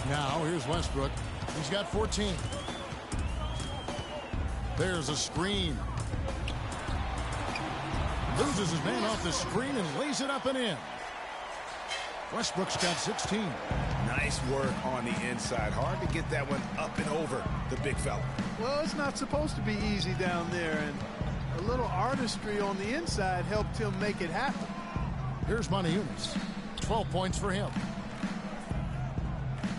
Now, here's Westbrook. He's got 14. There's a screen. Loses his man off the screen and lays it up and in. Westbrook's got 16. Nice work on the inside. Hard to get that one up and over the big fella. Well, it's not supposed to be easy down there, and a little artistry on the inside helped him make it happen. Here's Moniunas. 12 points for him.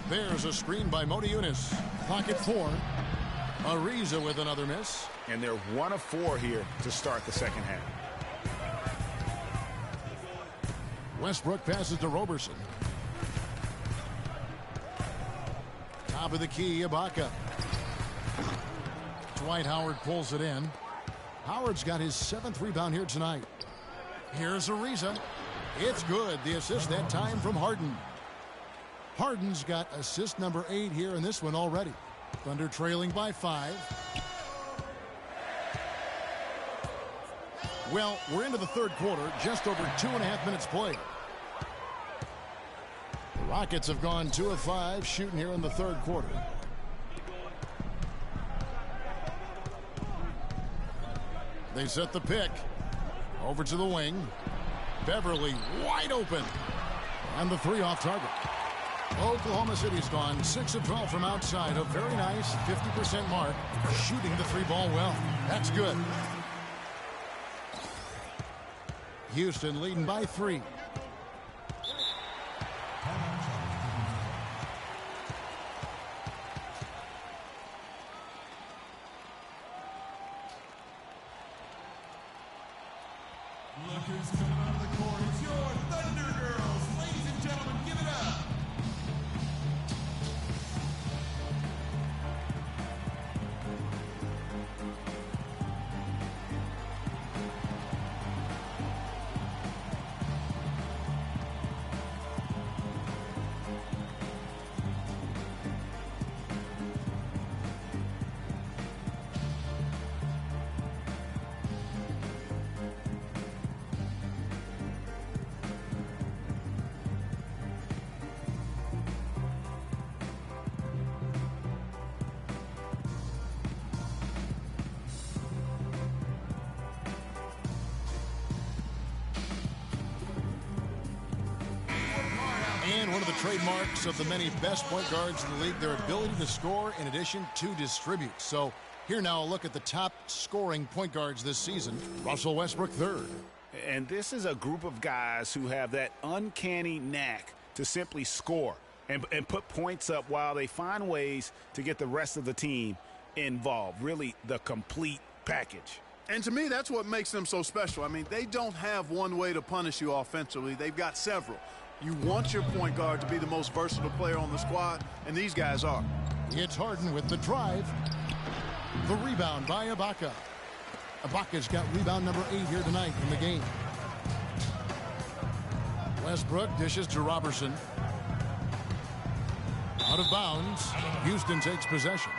There's a screen by Moniunas. Clock at 4. Ariza with another miss. And they're 1 of 4 here to start the second half. Westbrook passes to Roberson. Top of the key, Ibaka. Dwight Howard pulls it in. Howard's got his 7th rebound here tonight. Here's Ariza. It's good. The assist that time from Harden. Harden's got assist number 8 here in this one already. Thunder trailing by 5. Well, we're into the third quarter, just over 2.5 minutes played. The Rockets have gone 2 of 5 shooting here in the third quarter. They set the pick. Over to the wing. Beverly wide open. And the 3 off target. Oklahoma City's gone 6 of 12 from outside. A very nice 50% mark. Shooting the 3-ball well. That's good. Houston leading by 3. Look who's coming out of the court. It's your Thunder Girls. Ladies and gentlemen, give it up. And one of the trademarks of the many best point guards in the league, their ability to score in addition to distribute. So here now a look at the top scoring point guards this season. Russell Westbrook, 3rd. And this is a group of guys who have that uncanny knack to simply score and put points up while they find ways to get the rest of the team involved. Really the complete package. And to me, that's what makes them so special. I mean, they don't have one way to punish you offensively. They've got several. You want your point guard to be the most versatile player on the squad, and these guys are. It's Harden with the drive. The rebound by Ibaka. Ibaka's got rebound number 8 here tonight in the game. Westbrook dishes to Robertson. Out of bounds. Houston takes possession.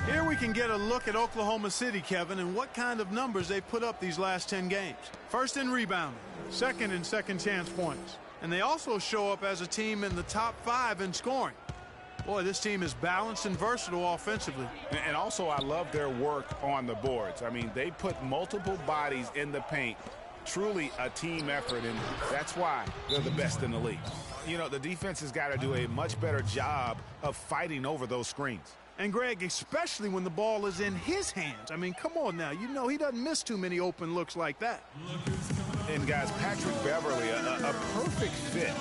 Here we can get a look at Oklahoma City, Kevin, and what kind of numbers they put up these last 10 games. First in rebounding, second in second chance points. And they also show up as a team in the top 5 in scoring. Boy, this team is balanced and versatile offensively. And also, I love their work on the boards. I mean, they put multiple bodies in the paint. Truly a team effort, and that's why they're the best in the league. You know, the defense has got to do a much better job of fighting over those screens. And, Greg, especially when the ball is in his hands. I mean, come on now. You know he doesn't miss too many open looks like that. And, guys, Patrick Beverly, a perfect fit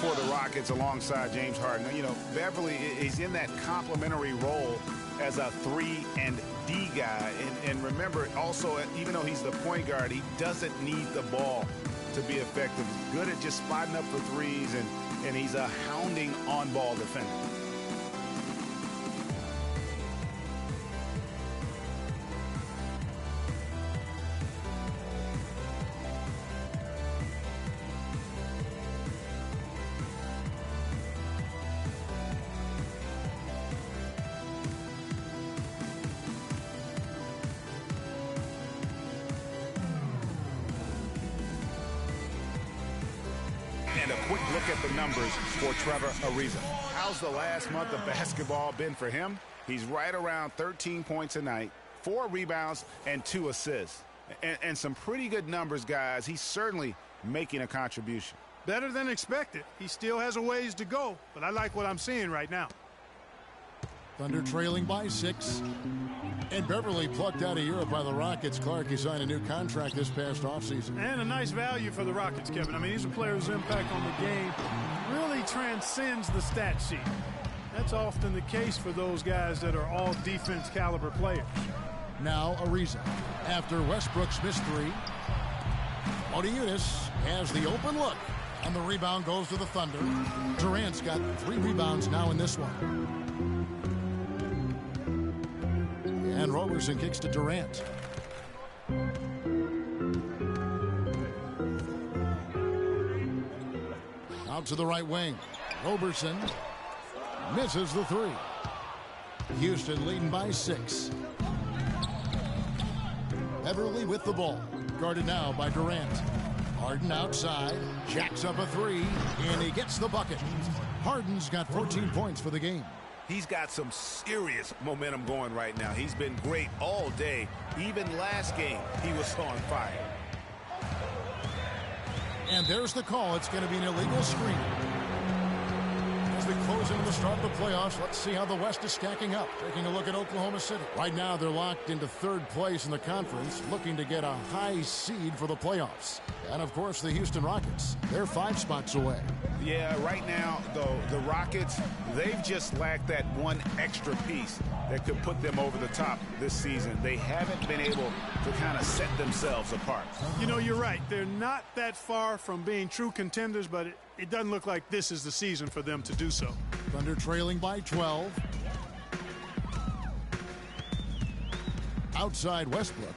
for the Rockets alongside James Harden. You know, Beverly is in that complementary role as a 3 and D guy. And remember, also, even though he's the point guard, he doesn't need the ball to be effective. He's good at just spotting up for threes, and he's a hounding on-ball defender. quick look at the numbers for Trevor Ariza. How's the last month of basketball been for him? He's right around 13 points a night, 4 rebounds, and 2 assists. And some pretty good numbers, guys. He's certainly making a contribution. Better than expected. He still has a ways to go, but I like what I'm seeing right now. Thunder trailing by 6. And Beverly plucked out of Europe by the Rockets. Clark, he signed a new contract this past offseason. And a nice value for the Rockets, Kevin. I mean, he's a player whose impact on the game really transcends the stat sheet. That's often the case for those guys that are all defense caliber players. Now Ariza. After Westbrook's missed 3, Motiejunas has the open look. And the rebound goes to the Thunder. Durant's got 3 rebounds now in this one. And Roberson kicks to Durant. Out to the right wing. Roberson misses the 3. Houston leading by 6. Beverly with the ball. Guarded now by Durant. Harden outside. Jacks up a 3. And he gets the bucket. Harden's got 14 points for the game. He's got some serious momentum going right now. He's been great all day. Even last game, he was on fire. And there's the call. It's going to be an illegal screen. As we close into the start of the playoffs, let's see how the West is stacking up. Taking a look at Oklahoma City. Right now, they're locked into 3rd place in the conference, looking to get a high seed for the playoffs. And, of course, the Houston Rockets. They're 5 spots away. Yeah, right now, though, the Rockets, they've just lacked that one extra piece that could put them over the top this season. They haven't been able to kind of set themselves apart. You know, you're right. They're not that far from being true contenders, but it doesn't look like this is the season for them to do so. Thunder trailing by 12. Outside Westbrook.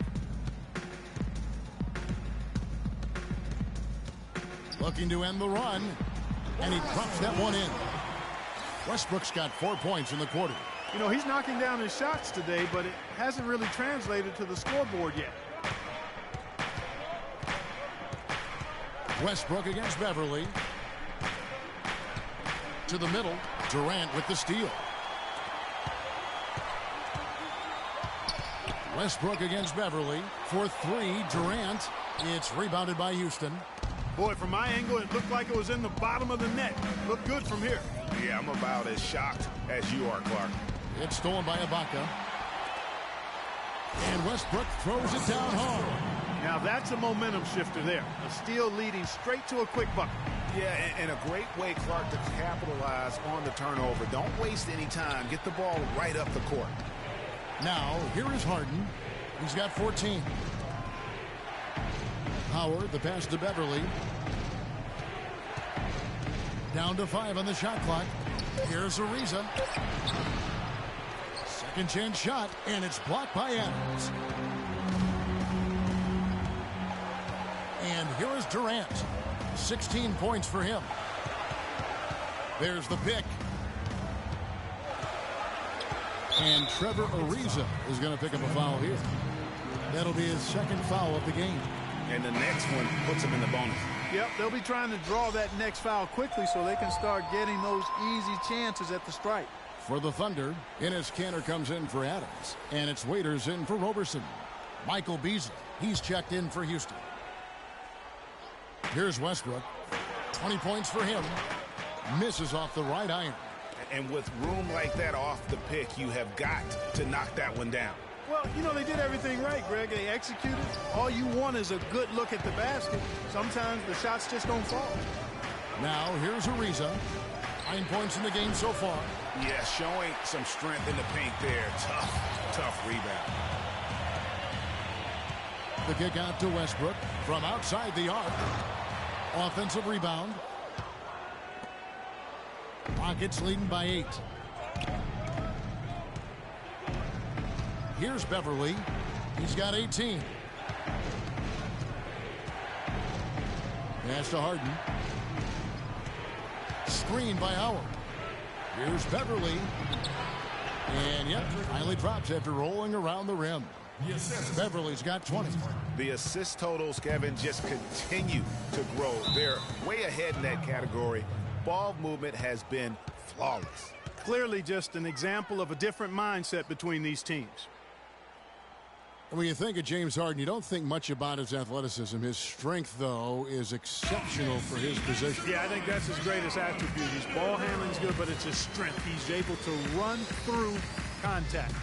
Looking to end the run. And he drops that one in. Westbrook's got 4 points in the quarter. You know, he's knocking down his shots today, but it hasn't really translated to the scoreboard yet. Westbrook against Beverly. To the middle. Durant with the steal. Westbrook against Beverly. For 3, Durant. It's rebounded by Houston. Boy, from my angle, it looked like it was in the bottom of the net. Looked good from here. Yeah, I'm about as shocked as you are, Clark. It's stolen by Ibaka. And Westbrook throws it down hard. Now that's a momentum shifter there. A steal leading straight to a quick bucket. Yeah, and a great way, Clark, to capitalize on the turnover. Don't waste any time. Get the ball right up the court. Now, here is Harden. He's got 14. Howard, the pass to Beverly. Down to 5 on the shot clock. Here's Ariza. Second chance shot, and it's blocked by Adams. And here is Durant. 16 points for him. There's the pick. And Trevor Ariza is going to pick up a foul here. That'll be his 2nd foul of the game. And the next one puts him in the bonus. Yep, they'll be trying to draw that next foul quickly so they can start getting those easy chances at the stripe. For the Thunder, Enes Kanter comes in for Adams. And it's Waiters in for Roberson. Michael Beasley, he's checked in for Houston. Here's Westbrook. 20 points for him. Misses off the right iron. And with room like that off the pick, you have got to knock that one down. Well, you know, they did everything right, Greg. They executed. All you want is a good look at the basket. Sometimes the shots just don't fall. Now, here's Ariza. 9 points in the game so far. Yeah, showing some strength in the paint there. Tough rebound. The kick out to Westbrook from outside the arc. Offensive rebound. Rockets leading by 8. Here's Beverly. He's got 18. Pass to Harden. Screen by Howard. Here's Beverly. And yep, finally drops after rolling around the rim. Beverly's got 20. The assist totals, Kevin, just continue to grow. They're way ahead in that category. Ball movement has been flawless. Clearly just an example of a different mindset between these teams. When you think of James Harden, you don't think much about his athleticism. His strength, though, is exceptional for his position. Yeah, I think that's his greatest attribute. His ball handling's good, but it's his strength. He's able to run through contact.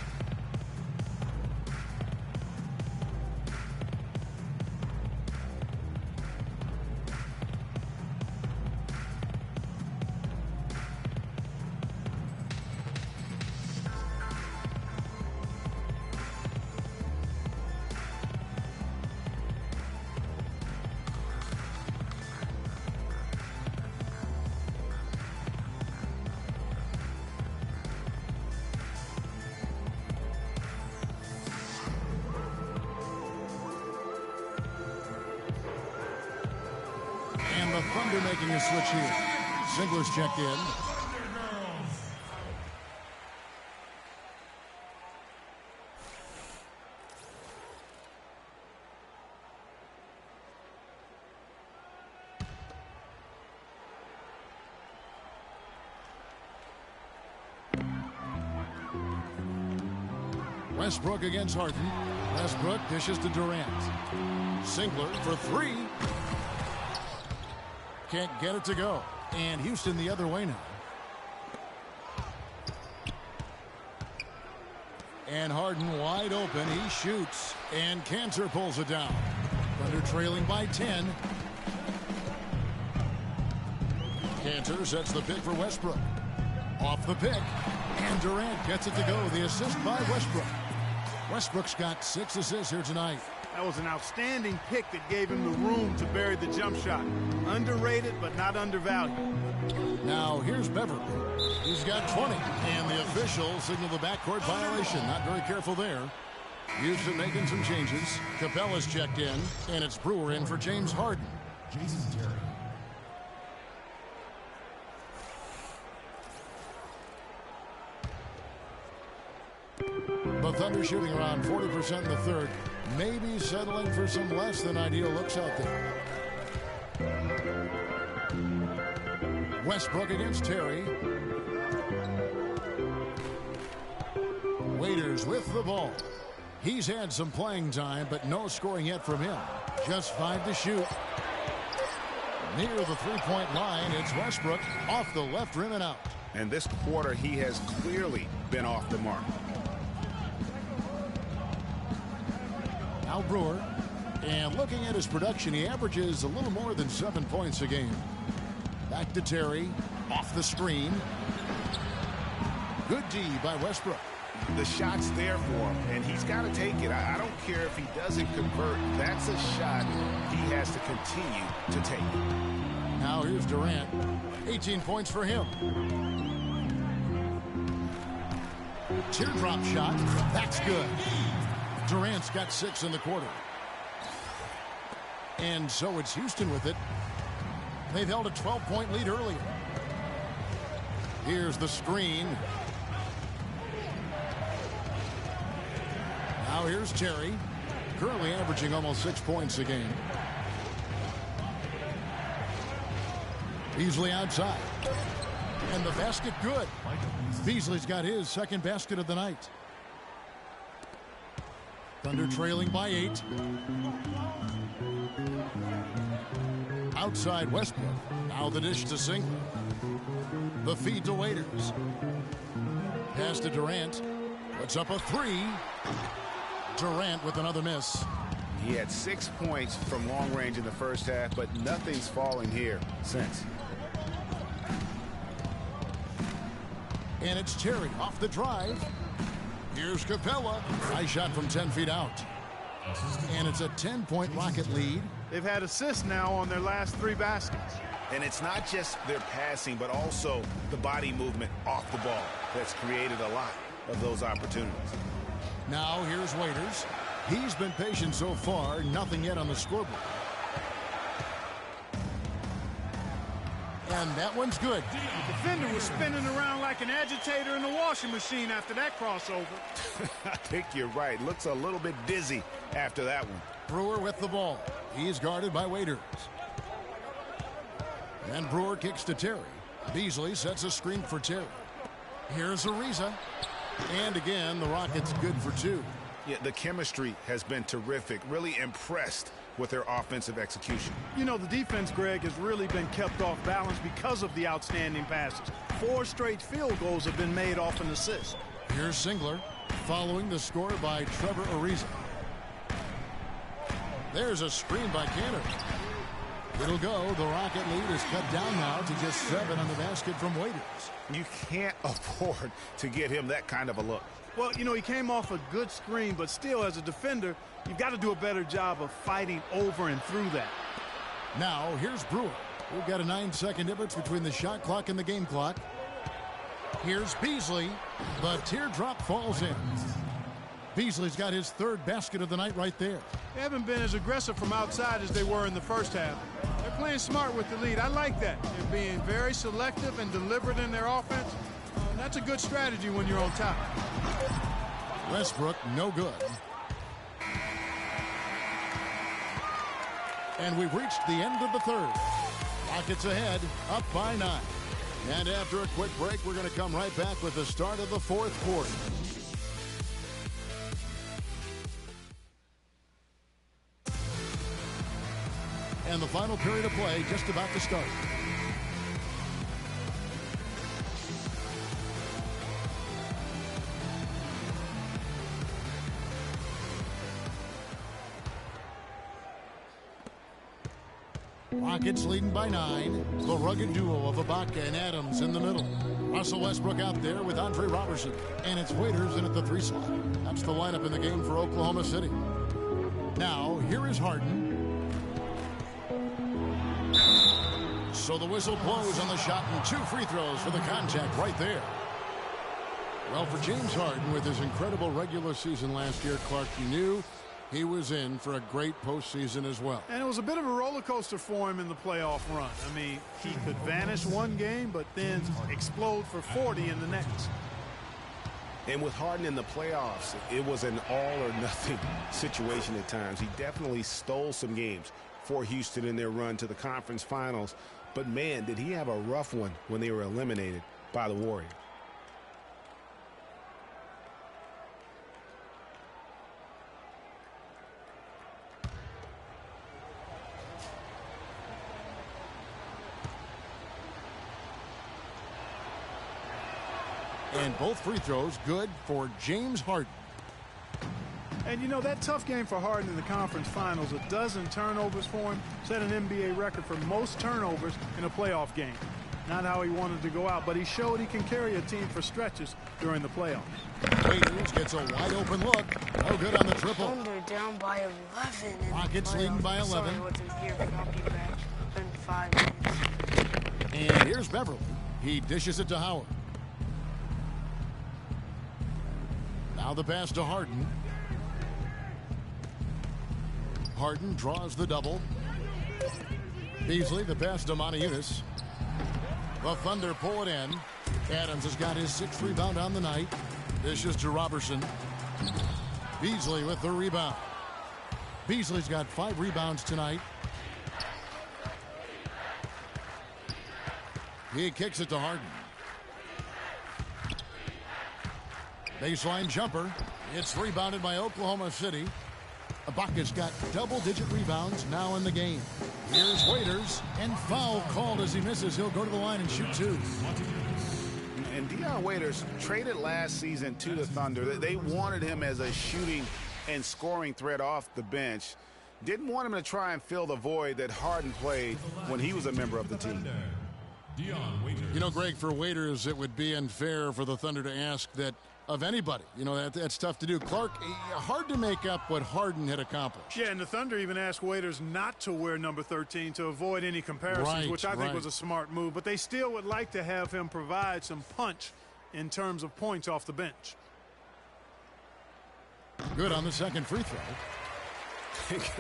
The Thunder making a switch here. Ziegler's checked in. Westbrook against Harden. Westbrook dishes to Durant. Ziegler for three. Can't get it to go. And Houston the other way now. And Harden wide open. He shoots. And Cantor pulls it down. Thunder trailing by 10. Cantor sets the pick for Westbrook. Off the pick. And Durant gets it to go. The assist by Westbrook. Westbrook's got 6 assists here tonight. That was an outstanding pick that gave him the room to bury the jump shot. Underrated, but not undervalued. Now, here's Beverly. He's got 20. And the official signaled the backcourt violation. Not very careful there. Houston making some changes. Capella's checked in. And it's Brewer in for James Harden. Jason Terry. The Thunder shooting around 40% in the third. Maybe settling for some less than ideal looks out there. Westbrook against Terry. Waiters with the ball. He's had some playing time, but no scoring yet from him. Just 5 to shoot. Near the three-point line, it's Westbrook off the left rim and out. And this quarter, he has clearly been off the mark. Now Brewer. And looking at his production, he averages a little more than 7 points a game. Back to Terry. Off the screen. Good D by Westbrook. The shot's there for him, and he's got to take it. I don't care if he doesn't convert. That's a shot he has to continue to take. Now here's Durant. 18 points for him. Teardrop shot. That's good. Durant's got 6 in the quarter. And so it's Houston with it. They've held a 12-point lead earlier. Here's the screen. Now here's Terry. Currently averaging almost 6 points a game. Beasley outside. And the basket good. Beasley's got his second basket of the night. Thunder trailing by 8. Outside Westbrook. Now the dish to Ziegler. The feed to Waiters. Pass to Durant. Puts up a 3. Durant with another miss. He had 6 points from long range in the first half, but nothing's falling here since. And it's Terry off the drive. Here's Capella. Nice shot from 10 feet out. And it's a 10-point Rocket lead. They've had assists now on their last 3 baskets. And it's not just their passing, but also the body movement off the ball that's created a lot of those opportunities. Now here's Waiters. He's been patient so far. Nothing yet on the scoreboard. And that one's good. The defender was spinning around like an agitator in a washing machine after that crossover. I think you're right. Looks a little bit dizzy after that one. Brewer with the ball. He's guarded by Waiters. And Brewer kicks to Terry. Beasley sets a screen for Terry. Here's Ariza. And again, the Rockets good for two. Yeah, the chemistry has been terrific. Really impressed with their offensive execution. You know, the defense, Greg, has really been kept off balance because of the outstanding passes. 4 straight field goals have been made off an assist. Here's Singler following the score by Trevor Ariza. There's a screen by Cantor. It'll go. The Rocket lead is cut down now to just 7 on the basket from Waiters. You can't afford to get him that kind of a look. Well, you know, he came off a good screen, but still, as a defender, you've got to do a better job of fighting over and through that. Now, here's Brewer. We've got a 9-second difference between the shot clock and the game clock. Here's Beasley. The teardrop falls in. Beasley's got his 3rd basket of the night right there. They haven't been as aggressive from outside as they were in the first half. They're playing smart with the lead. I like that. They're being very selective and deliberate in their offense. That's a good strategy when you're on top. Westbrook, no good. And we've reached the end of the 3rd. Rockets ahead, up by 9. And after a quick break, we're going to come right back with the start of the 4th quarter. And the final period of play just about to start. Rockets leading by 9. The rugged duo of Ibaka and Adams in the middle. Russell Westbrook out there with Andre Robertson. And it's Waiters in at the 3 slot. That's the lineup in the game for Oklahoma City. Now, here is Harden. So the whistle blows on the shot and 2 free throws for the contact right there. Well, for James Harden, with his incredible regular season last year, Clark, you knew he was in for a great postseason as well. And it was a bit of a roller coaster for him in the playoff run. I mean, he could vanish one game, but then explode for 40 in the next. And with Harden in the playoffs, it was an all-or-nothing situation at times. He definitely stole some games for Houston in their run to the conference finals. But, man, did he have a rough one when they were eliminated by the Warriors. And both free throws good for James Harden. And, you know, that tough game for Harden in the conference finals, a dozen turnovers for him, set an NBA record for most turnovers in a playoff game. Not how he wanted to go out, but he showed he can carry a team for stretches during the playoffs. Waiters gets a wide open look. No good on the triple. Thunder down by 11. Rockets leading by 11. Sorry, I wasn't here, but I'll be back in 5 minutes. And here's Beverly. He dishes it to Howard. Now the pass to Harden. Harden draws the double. Beasley, the pass to Montiunas. The Thunder pull it in. Adams has got his 6th rebound on the night. Dishes to Robertson. Beasley with the rebound. Beasley's got 5 rebounds tonight. He kicks it to Harden. Baseline jumper. It's rebounded by Oklahoma City. Ibaka's got double-digit rebounds now in the game. Here's Waiters, and foul called as he misses. He'll go to the line and shoot 2. And Dion Waiters traded last season to the Thunder. They wanted him as a shooting and scoring threat off the bench. Didn't want him to try and fill the void that Harden played when he was a member of the team. You know, Greg, for Waiters, it would be unfair for the Thunder to ask that of anybody. You know, that's tough to do. Clark, hard to make up what Harden had accomplished. Yeah, and the Thunder even asked Waiters not to wear number 13 to avoid any comparisons, which I think was a smart move. But they still would like to have him provide some punch in terms of points off the bench. Good on the second free throw.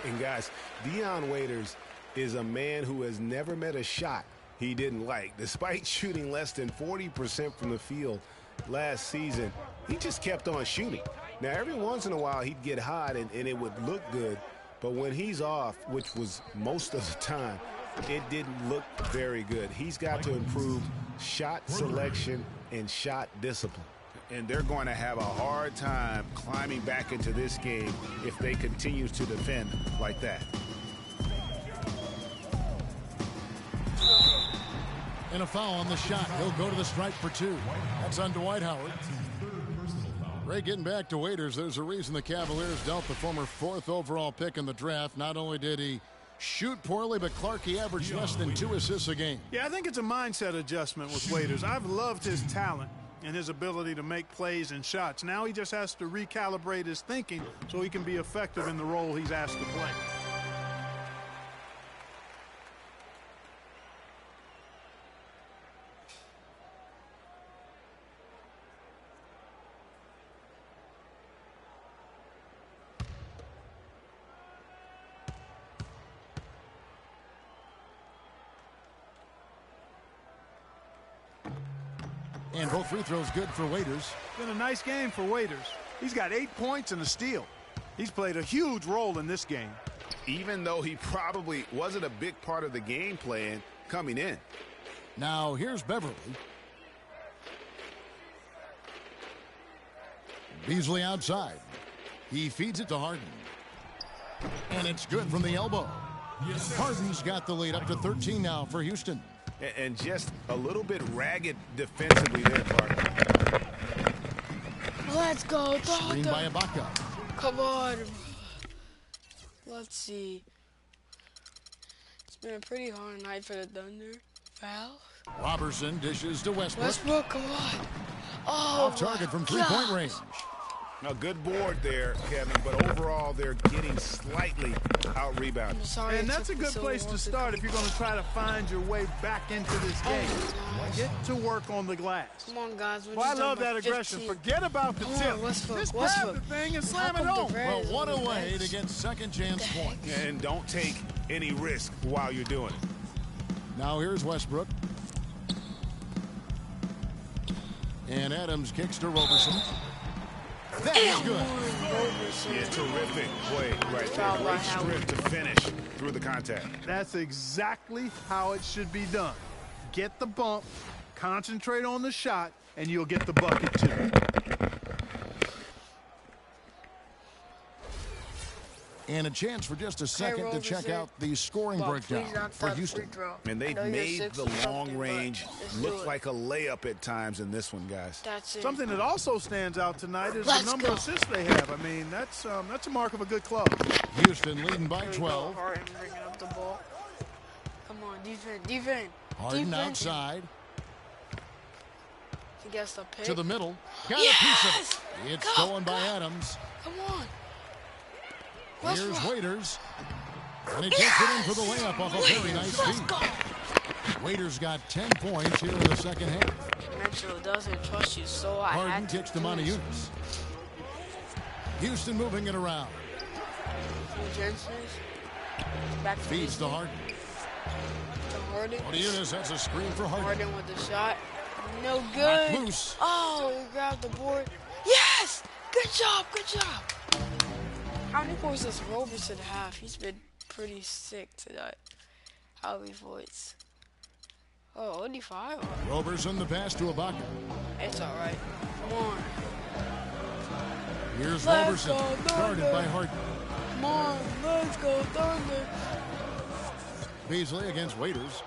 And, guys, Dion Waiters is a man who has never met a shot he didn't like. Despite shooting less than 40% from the field last season, he just kept on shooting. Now, every once in a while, he'd get hot and it would look good. But when he's off, which was most of the time, it didn't look very good. He's got to improve shot selection and shot discipline. And they're going to have a hard time climbing back into this game if they continue to defend like that. And a foul on the shot. He'll go to the stripe for 2. That's on Dwight Howard. Ray, getting back to Waiters, there's a reason the Cavaliers dealt the former 4th overall pick in the draft. Not only did he shoot poorly, but Clark, he averaged less than 2 assists a game. Yeah, I think it's a mindset adjustment with Waiters. I've loved his talent and his ability to make plays and shots. Now he just has to recalibrate his thinking so he can be effective in the role he's asked to play. And both free throws good for Waiters. Been a nice game for Waiters. He's got 8 points and a steal. He's played a huge role in this game. Even though he probably wasn't a big part of the game plan coming in. Now here's Beverly. Beasley outside. He feeds it to Harden. And it's good from the elbow. Harden's got the lead up to 13 now for Houston. And just a little bit ragged defensively there, Clark. Let's go, Screen by Ibaka. Come on. Let's see. It's been a pretty hard night for the Thunder. Foul. Robertson dishes to Westbrook. Westbrook, come on. Oh, off target from 3-point range. A good board there, Kevin, but overall they're getting slightly out-rebounded. And that's a good place to start if you're going to try to find your way back into this game. Get to work on the glass. Come on, guys. Well, I love that aggression. Forget about the tip. Just grab the thing and slam it home. Well, what a way to get second chance points. And don't take any risk while you're doing it. Now here's Westbrook. And Adams kicks to Robertson. That is good. Yeah, terrific play right there. Great strip to finish through the contact. That's exactly how it should be done. Get the bump, concentrate on the shot, and you'll get the bucket too. And a chance for just a second to check out the scoring breakdown for Houston. And they've made the long range look like a layup at times in this one, guys. That's it. Something that also stands out tonight is the number of assists they have. I mean, that's a mark of a good club. Houston leading by 12. Harden bringing up the ball. Come on, defense. Harden outside. He gets the pick. To the middle. Got a piece of it. It's stolen by Adams. Come on. Here's Waiters. And he takes it in for the layup off a very nice feed. Waiters got 10 points here in the second half. Mitchell doesn't trust you, so I Harden had to kicks to Montezumas. Houston moving it around. Back feeds to Harden. To Harden. Montezumas, that's a screen for Harden. Harden with the shot. No good. Knocked loose. Oh, he grabbed the board. Yes! Good job, good job. How many points does Robertson have? He's been pretty sick tonight. How many points? Oh, only 5? Robertson the pass to Ibaka. It's all right. Come on. Here's Let's Robertson, go, guarded by Harden. Come on, let's go, Thunder. Beasley against Waiters.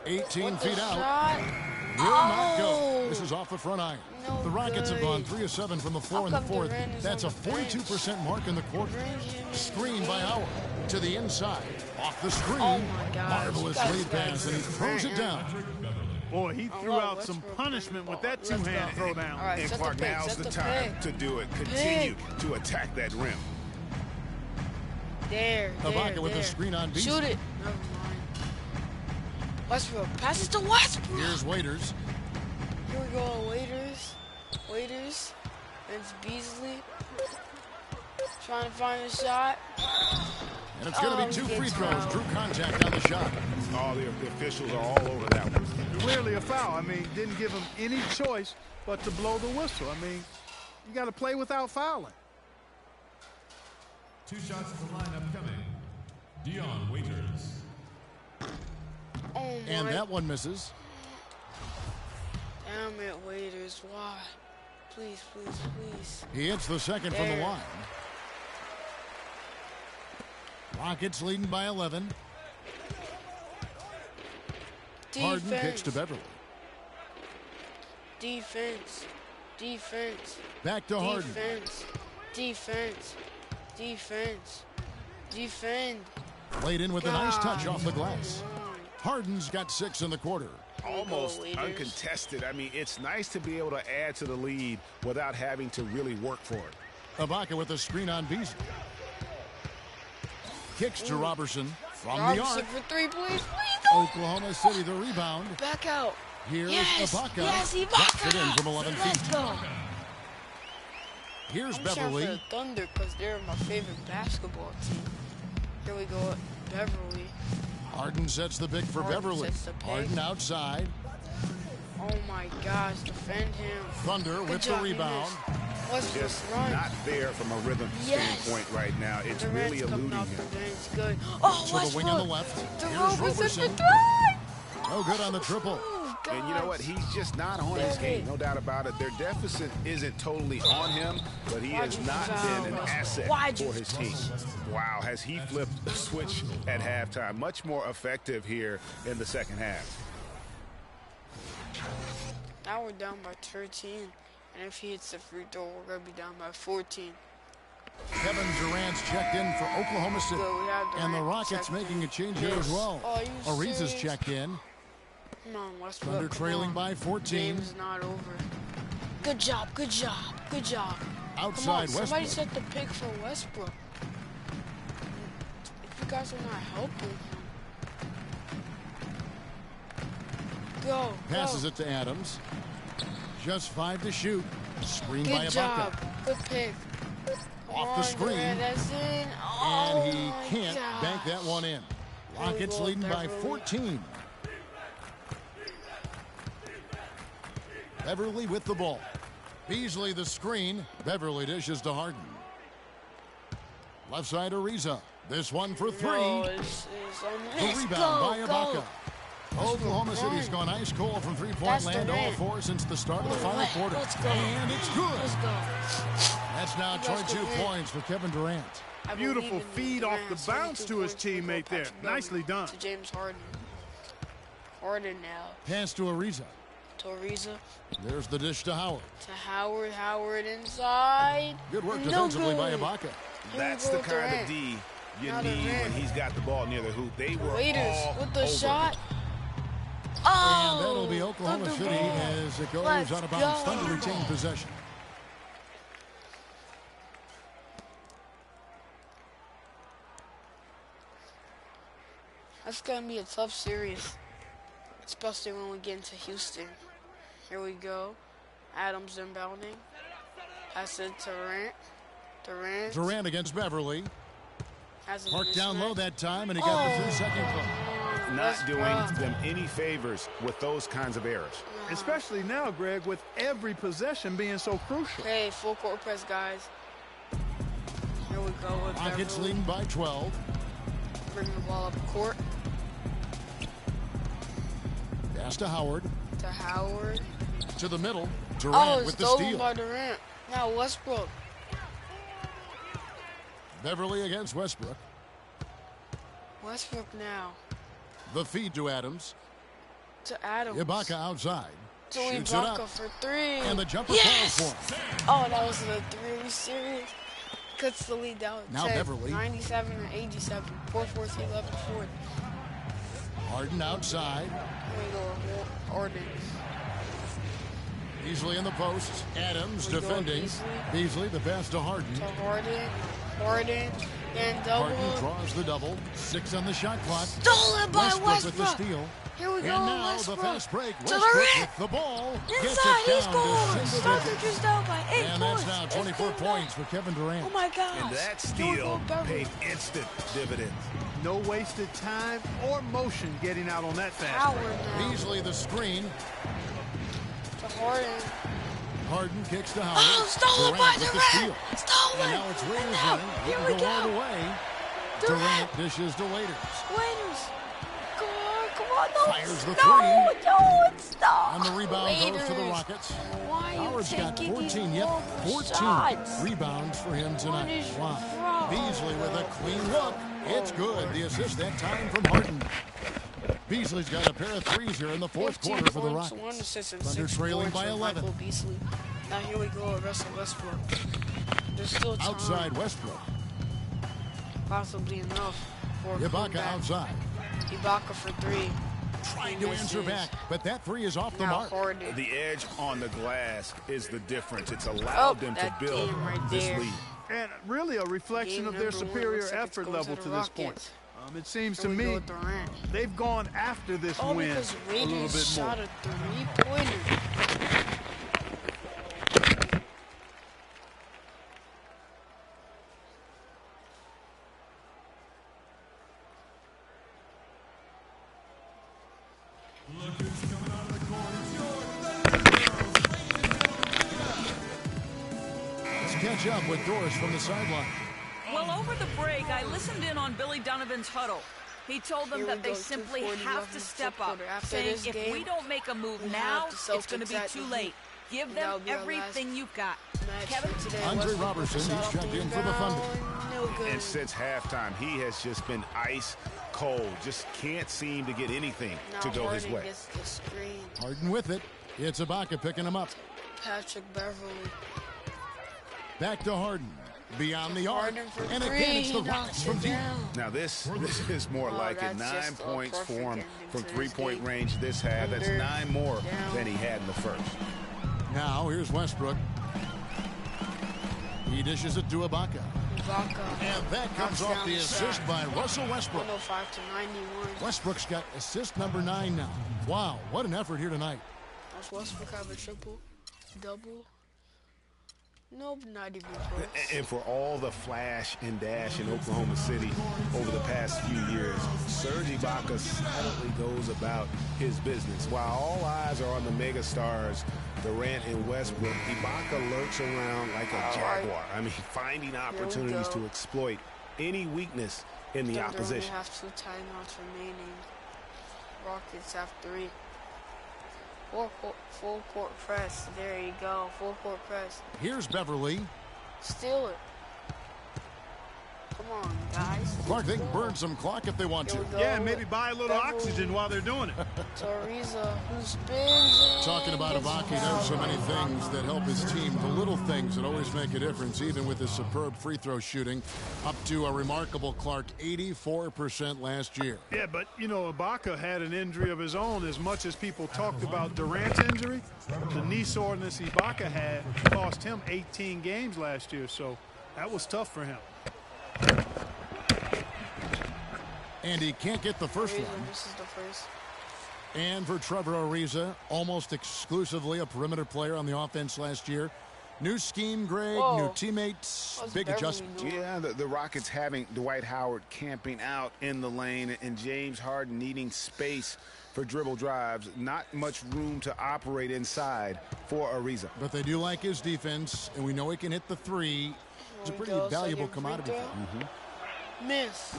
$18 feet out. Will not go. This is off the front iron. No the Rockets good. have gone 3 of 7 from the floor in the fourth. That's a 42% mark in the quarter. Screen by Howard to the inside. Off the screen. Oh my gosh. Marvelous lead pass, and he throws it down. Boy, he threw out some punishment with that two-hand throwdown. All right, And set Clark, the pick, now's set the time to do it. Continue to attack that rim. There, Ibaka with the screen on Beasley. Shoot it. Never mind. Westbrook. Pass it to Westbrook. Here's Waiters. Here we go, Waiters. It's Beasley. Trying to find a shot. And it's going to be 2 free throws. Drew contact on the shot. Oh, the officials are all over that one. Clearly a foul. I mean, didn't give him any choice but to blow the whistle. I mean, you got to play without fouling. 2 shots at the lineup coming. Dion Waiters. Oh my. And that one misses. Damn it, Waiters. Why? Please, please, please. He hits the second from the line. Rockets leading by 11. Defense. Harden kicks to Beverly. Defense. Defense. Back to Harden. Defense. Defense. Defense. Defend. Played in with a nice touch off the glass. Harden's got 6 in the quarter. Almost uncontested. I mean, it's nice to be able to add to the lead without having to really work for it. Ibaka with a screen on Beasley. Kicks to Robertson from the arc. For 3, please. Oklahoma City the rebound. Back out. Here's Yes. Ibaka. Yes, Drops it in Ibaka. from 11 Let's feet. go. Here's I'm cheering for the Beverly. Thunder because they're my favorite basketball team. Here we go, Beverly. Harden sets the pick for Harden Beverly. sets the pick. Harden outside. Oh my gosh, defend him. Thunder Good with job, the he rebound. missed. Westbrook Just run. not there from a rhythm standpoint right now. It's really Durant's coming eluding off him. the bench. Good. Oh, To Westbrook. the wing on the left. To Here's Robertson Robertson. for 3. No good on the triple. Oh, And you know what? He's just not on his game. No doubt about it. Their deficit isn't totally on him, but he has not been an asset for his team. Wow, has he flipped the switch at halftime. Much more effective here in the second half. Now we're down by 13. And if he hits the free throw, we're going to be down by 14. Kevin Durant's checked in for Oklahoma City. Good, we have And the Durant Rockets checked making in. a change here as well. Oh, are you Ariza's serious? checked in. Come on, Westbrook. Thunder come trailing on. by 14. Game's not over. Good job, good job, good job. Outside Come on, somebody Westbrook. set the pick for Westbrook. If you guys are not helping him. Go, Passes go. it to Adams. Just 5 to shoot. Screen by Good Ibaka. job, good pick. Off the screen. Durant, that's in. Oh, And he my can't gosh. bank that one in. Rockets go, leading by Beverly. 14. Beverly with the ball. Beasley the screen. Beverly dishes to Harden. Left side Ariza. This one for 3. No, it's The let's rebound by go, Ibaka. go. Oklahoma City's gone ice cold from three-point That's land, all Durant. 4 since the start of the final quarter. Let's go. And it's good. Let's go. That's now Let's 22 go. points for Kevin Durant. I Beautiful believe in feed off Durant. the bounce 22 to his points for the teammate there. Patrick Beverly Nicely done. To James Harden. Harden now. Pass to Ariza. To Ariza. There's the dish to Howard. To Howard. Howard inside. Good work No defensively by good. Ibaka. That's Here the we go, kind Durant. of D you Now need Durant. when he's got the ball near the hoop. They were Waiters all with the over. shot. And Oh! that'll be Oklahoma Thunder City ball. as it goes Let's out of bounds. go. Thunder retain possession. That's going to be a tough series. Especially when we get into Houston. Here we go. Adams inbounding. Pass it to Durant. Durant against Beverly. Has a Parked down mismatch. low that time, and he got the 3-second call. Not doing Westbrook. them any favors with those kinds of errors. Especially now, Greg, with every possession being so crucial. Okay, full court press, guys. Here we go with Rockets Beverly. leading by 12. Bringing the ball up court Pass to Howard. to Howard. To the middle. Oh, Durant it's with the stolen steal. by Durant. Now Westbrook. Beverly against Westbrook. Westbrook now. The feed to Adams. To Adams. Ibaka outside. To Shoots it Ibaka up. for 3. And the jumper Yes! falls for him. Oh, that was a 3. Are you serious? Cuts the lead down. Now 10, Beverly. 97 and 87. 4-14, 11-4. Harden outside. Here we go. Harden. Beasley in the post. Adams Here we go, defending. Beasley. Beasley the pass to Harden. To Harden. Harden. And double. Harden draws the double. 6 on the shot clock. Stolen by Westbrook with the Westbrook. steal. Here we go, And now Westbrook. the fast break. To Westbrook Durant. with the ball. Gets Inside, it he down scores. to single Celtics digits. just down by 8 And points. that's now It's 24 good points enough. for Kevin Durant. Oh my gosh. And that Here we go, steal Beverly. paid instant dividends. No wasted time or motion getting out on that fast Howard break. now. Beasley the screen. To Harden. Harden kicks to Howard. Oh, stolen by Durant with the Durant. steal. Stolen. And now it's Raiders Now, running. He here can we go all go. the way. Durant. Durant dishes to Waiters. Waiters. Come on, no. Fires the No, three. no, it's not. And the rebound goes to the Waiters. Rockets. Why are you Howard's got taking 14, these yep, long 14 shots? rebounds for him What tonight. is Wow. wrong? Beasley with a clean look. It's good. The assist that time from Harden. Beasley's got a pair of threes here in the fourth 15 quarter for the points, Rockets. 1 assist and Thunder 6 trailing points by from 11. Michael Beasley. Now here we go with Russell Westbrook. There's still time. Outside Westbrook. Possibly enough for a Ibaka comeback. outside. Ibaka for 3. Trying to answer back, but that three is off the Now mark. Harden. The edge on the glass is the difference. It's Oh, allowed them to that build game right this there. lead. And really a reflection Game of their number 1 superior looks like it's effort going level the to this point. Rockets. It seems Here to we go me with Durant. they've gone after this Oh, win because a little Raiders bit more. shot a 3-pointer. Look who's coming out of the corners. Your Thunder Girls. Let's catch up with Doris from the sideline. Well, over the break, I listened in on Billy Donovan's huddle. He told them Here that we they go, simply 2:40 have left to in the step fourth up, quarter. After saying this if game, we don't make a move we now, have the it's going to be Celtics at too the late. Heat. Give That'll them be our everything you've got. Match Kevin? for today. Andre Westbrook Robertson, shot he's off checked in for the rebound. Thunder. No good. And since halftime, he has just been ice cold. Just can't seem to get anything Now to go his Harden way. gets the screen. Harden with it. It's Ibaka picking him up. Patrick Beverly. Back to Harden. Beyond the arc. Harden for And 3. again, it's the He Rockets knocks from it deep. down. Now this is more Oh, like it. that's 9 just a points perfect for him ending from to this three-point game. range this half. That's Under, 9 more down. than he had in the first. Now, here's Westbrook. He dishes it to Ibaka. Ibaka. And that comes Knocks off down the the assist shot. by Russell Westbrook. 105 to 91. Westbrook's got assist number 9 now. Wow, what an effort here tonight. Does Westbrook have a triple? Double? Nope, not even close. And for all the flash and dash in Oklahoma City over the past few years, Serge Ibaka silently goes about his business. While all eyes are on the mega stars, Durant and Westbrook, Ibaka lurks around like a jaguar. I mean, finding opportunities to exploit any weakness in the Thunder only opposition. have 2 timeouts remaining. Rockets have 3. Full court press. There you go. Full court press. Here's Beverly. Steal it. Come on, guys. Clark, they can burn some clock if they want to. Here we go. Yeah, maybe buy a little Beverly. oxygen while they're doing it. Ariza, who spins it. Talking about Gets Ibaka, there's so many fouled. things that help his team, the little things that always make a difference, even with his superb free throw shooting, up to a remarkable Clark 84% last year. Yeah, but, you know, Ibaka had an injury of his own. As much as people talked about Durant's injury, the knee soreness Ibaka had cost him 18 games last year, so that was tough for him. And he can't get the first Ariza, one. this is the first. And for Trevor Ariza, almost exclusively a perimeter player on the offense last year. New scheme, Greg, Whoa. new teammates, What's big Beverly adjustment. doing? Yeah, the Rockets having Dwight Howard camping out in the lane and James Harden needing space for dribble drives. Not much room to operate inside for Ariza. But they do like his defense, and we know he can hit the three. It's a Here we pretty go, valuable second free commodity. throw. Miss.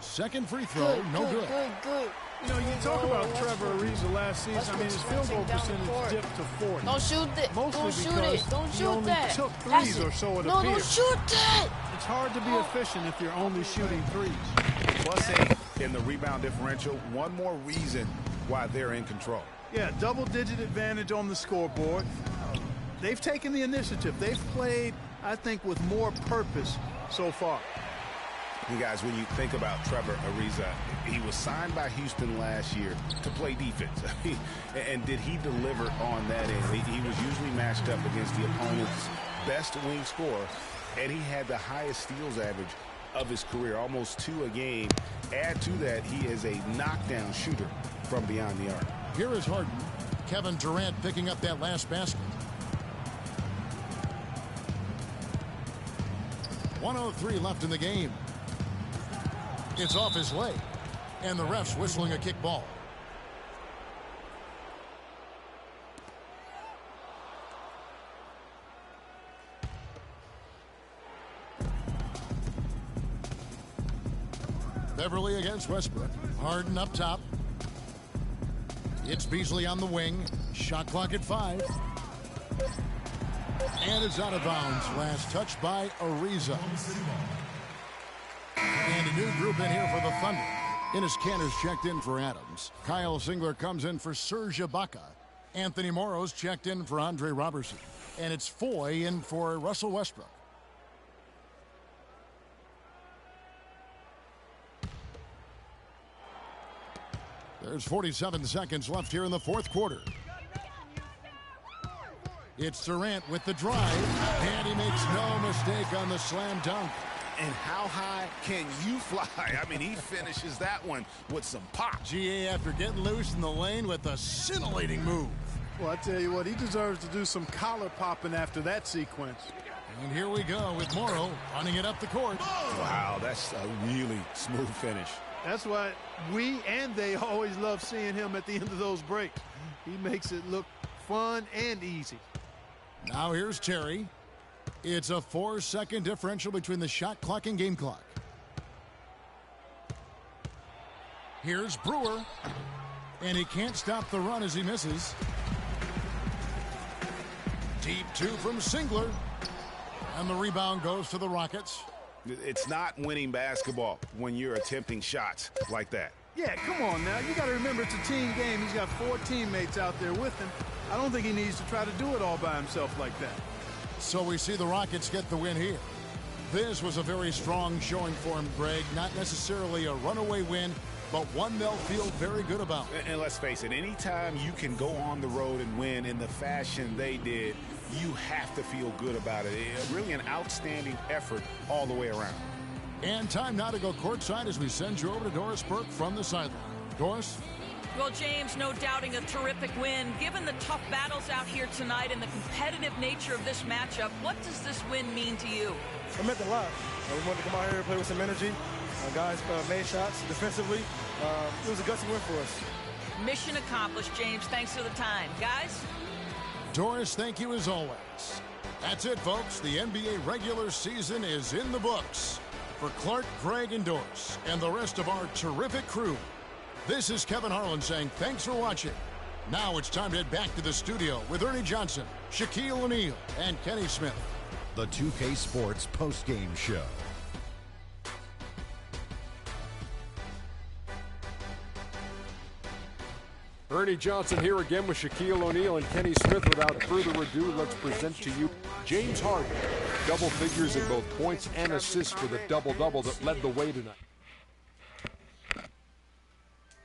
Second free throw, no good. Good. You know, you talk about Trevor Ariza last season. I mean, his field goal Down the percentage court. dipped to 40. Don't shoot it. Mostly Don't shoot because it. Don't he shoot only that. took That's threes or so it No, appeared. don't shoot that. It's hard to be efficient if you're only shooting threes. +8 in the rebound differential. One more reason why they're in control. Yeah, double-digit advantage on the scoreboard. They've taken the initiative. They've played, I think, with more purpose so far. You guys, when you think about Trevor Ariza, he was signed by Houston last year to play defense. And did he deliver on that end? He was usually matched up against the opponent's best wing scorer, and he had the highest steals average of his career, almost 2 a game. Add to that, he is a knockdown shooter from beyond the arc. Here is Harden. Kevin Durant picking up that last basket. 1:03 left in the game. It's off his leg, and the ref's whistling a kick ball. Beverly against Westbrook. Harden up top. It's Beasley on the wing. Shot clock at 5. And it's out of bounds. Last touch by Ariza. And a new group in here for the Thunder. Enes Kanter's checked in for Adams. Kyle Singler comes in for Serge Ibaka. Anthony Morrow's checked in for Andre Robertson. And it's Foy in for Russell Westbrook. There's 47 seconds left here in the fourth quarter. It's Durant with the drive, and he makes no mistake on the slam dunk. And how high can you fly? I mean, he finishes that one with some pop. GA after getting loose in the lane with a scintillating move. Well, I tell you what, he deserves to do some collar popping after that sequence. And here we go with Morrow running it up the court. Wow, that's a really smooth finish. That's why we and they always love seeing him at the end of those breaks. He makes it look fun and easy. Now here's Terry. It's a 4-second differential between the shot clock and game clock. Here's Brewer. And he can't stop the run as he misses. Deep 2 from Singler. And the rebound goes to the Rockets. It's not winning basketball when you're attempting shots like that. Yeah, come on now. You got to remember it's a team game. He's got 4 teammates out there with him. I don't think he needs to try to do it all by himself like that. So we see the Rockets get the win here. This was a very strong showing for him, Greg. Not necessarily a runaway win, but one they'll feel very good about. And let's face it, anytime you can go on the road and win in the fashion they did, you have to feel good about it. Really an outstanding effort all the way around. And time now to go courtside as we send you over to Doris Burke from the sideline. Doris? Well, James, no doubting a terrific win. Given the tough battles out here tonight and the competitive nature of this matchup, what does this win mean to you? It meant a lot. We wanted to come out here and play with some energy. Guys made shots defensively. It was a gutsy win for us. Mission accomplished, James. Thanks for the time. Guys? Doris, thank you as always. That's it, folks. The NBA regular season is in the books. For Clark, Greg, and Doris, and the rest of our terrific crew, this is Kevin Harlan saying thanks for watching. Now it's time to head back to the studio with Ernie Johnson, Shaquille O'Neal, and Kenny Smith. The 2K Sports postgame show. Ernie Johnson here again with Shaquille O'Neal and Kenny Smith. Without further ado, let's present to you James Harden. Double figures in both points and assists for the double-double that led the way tonight.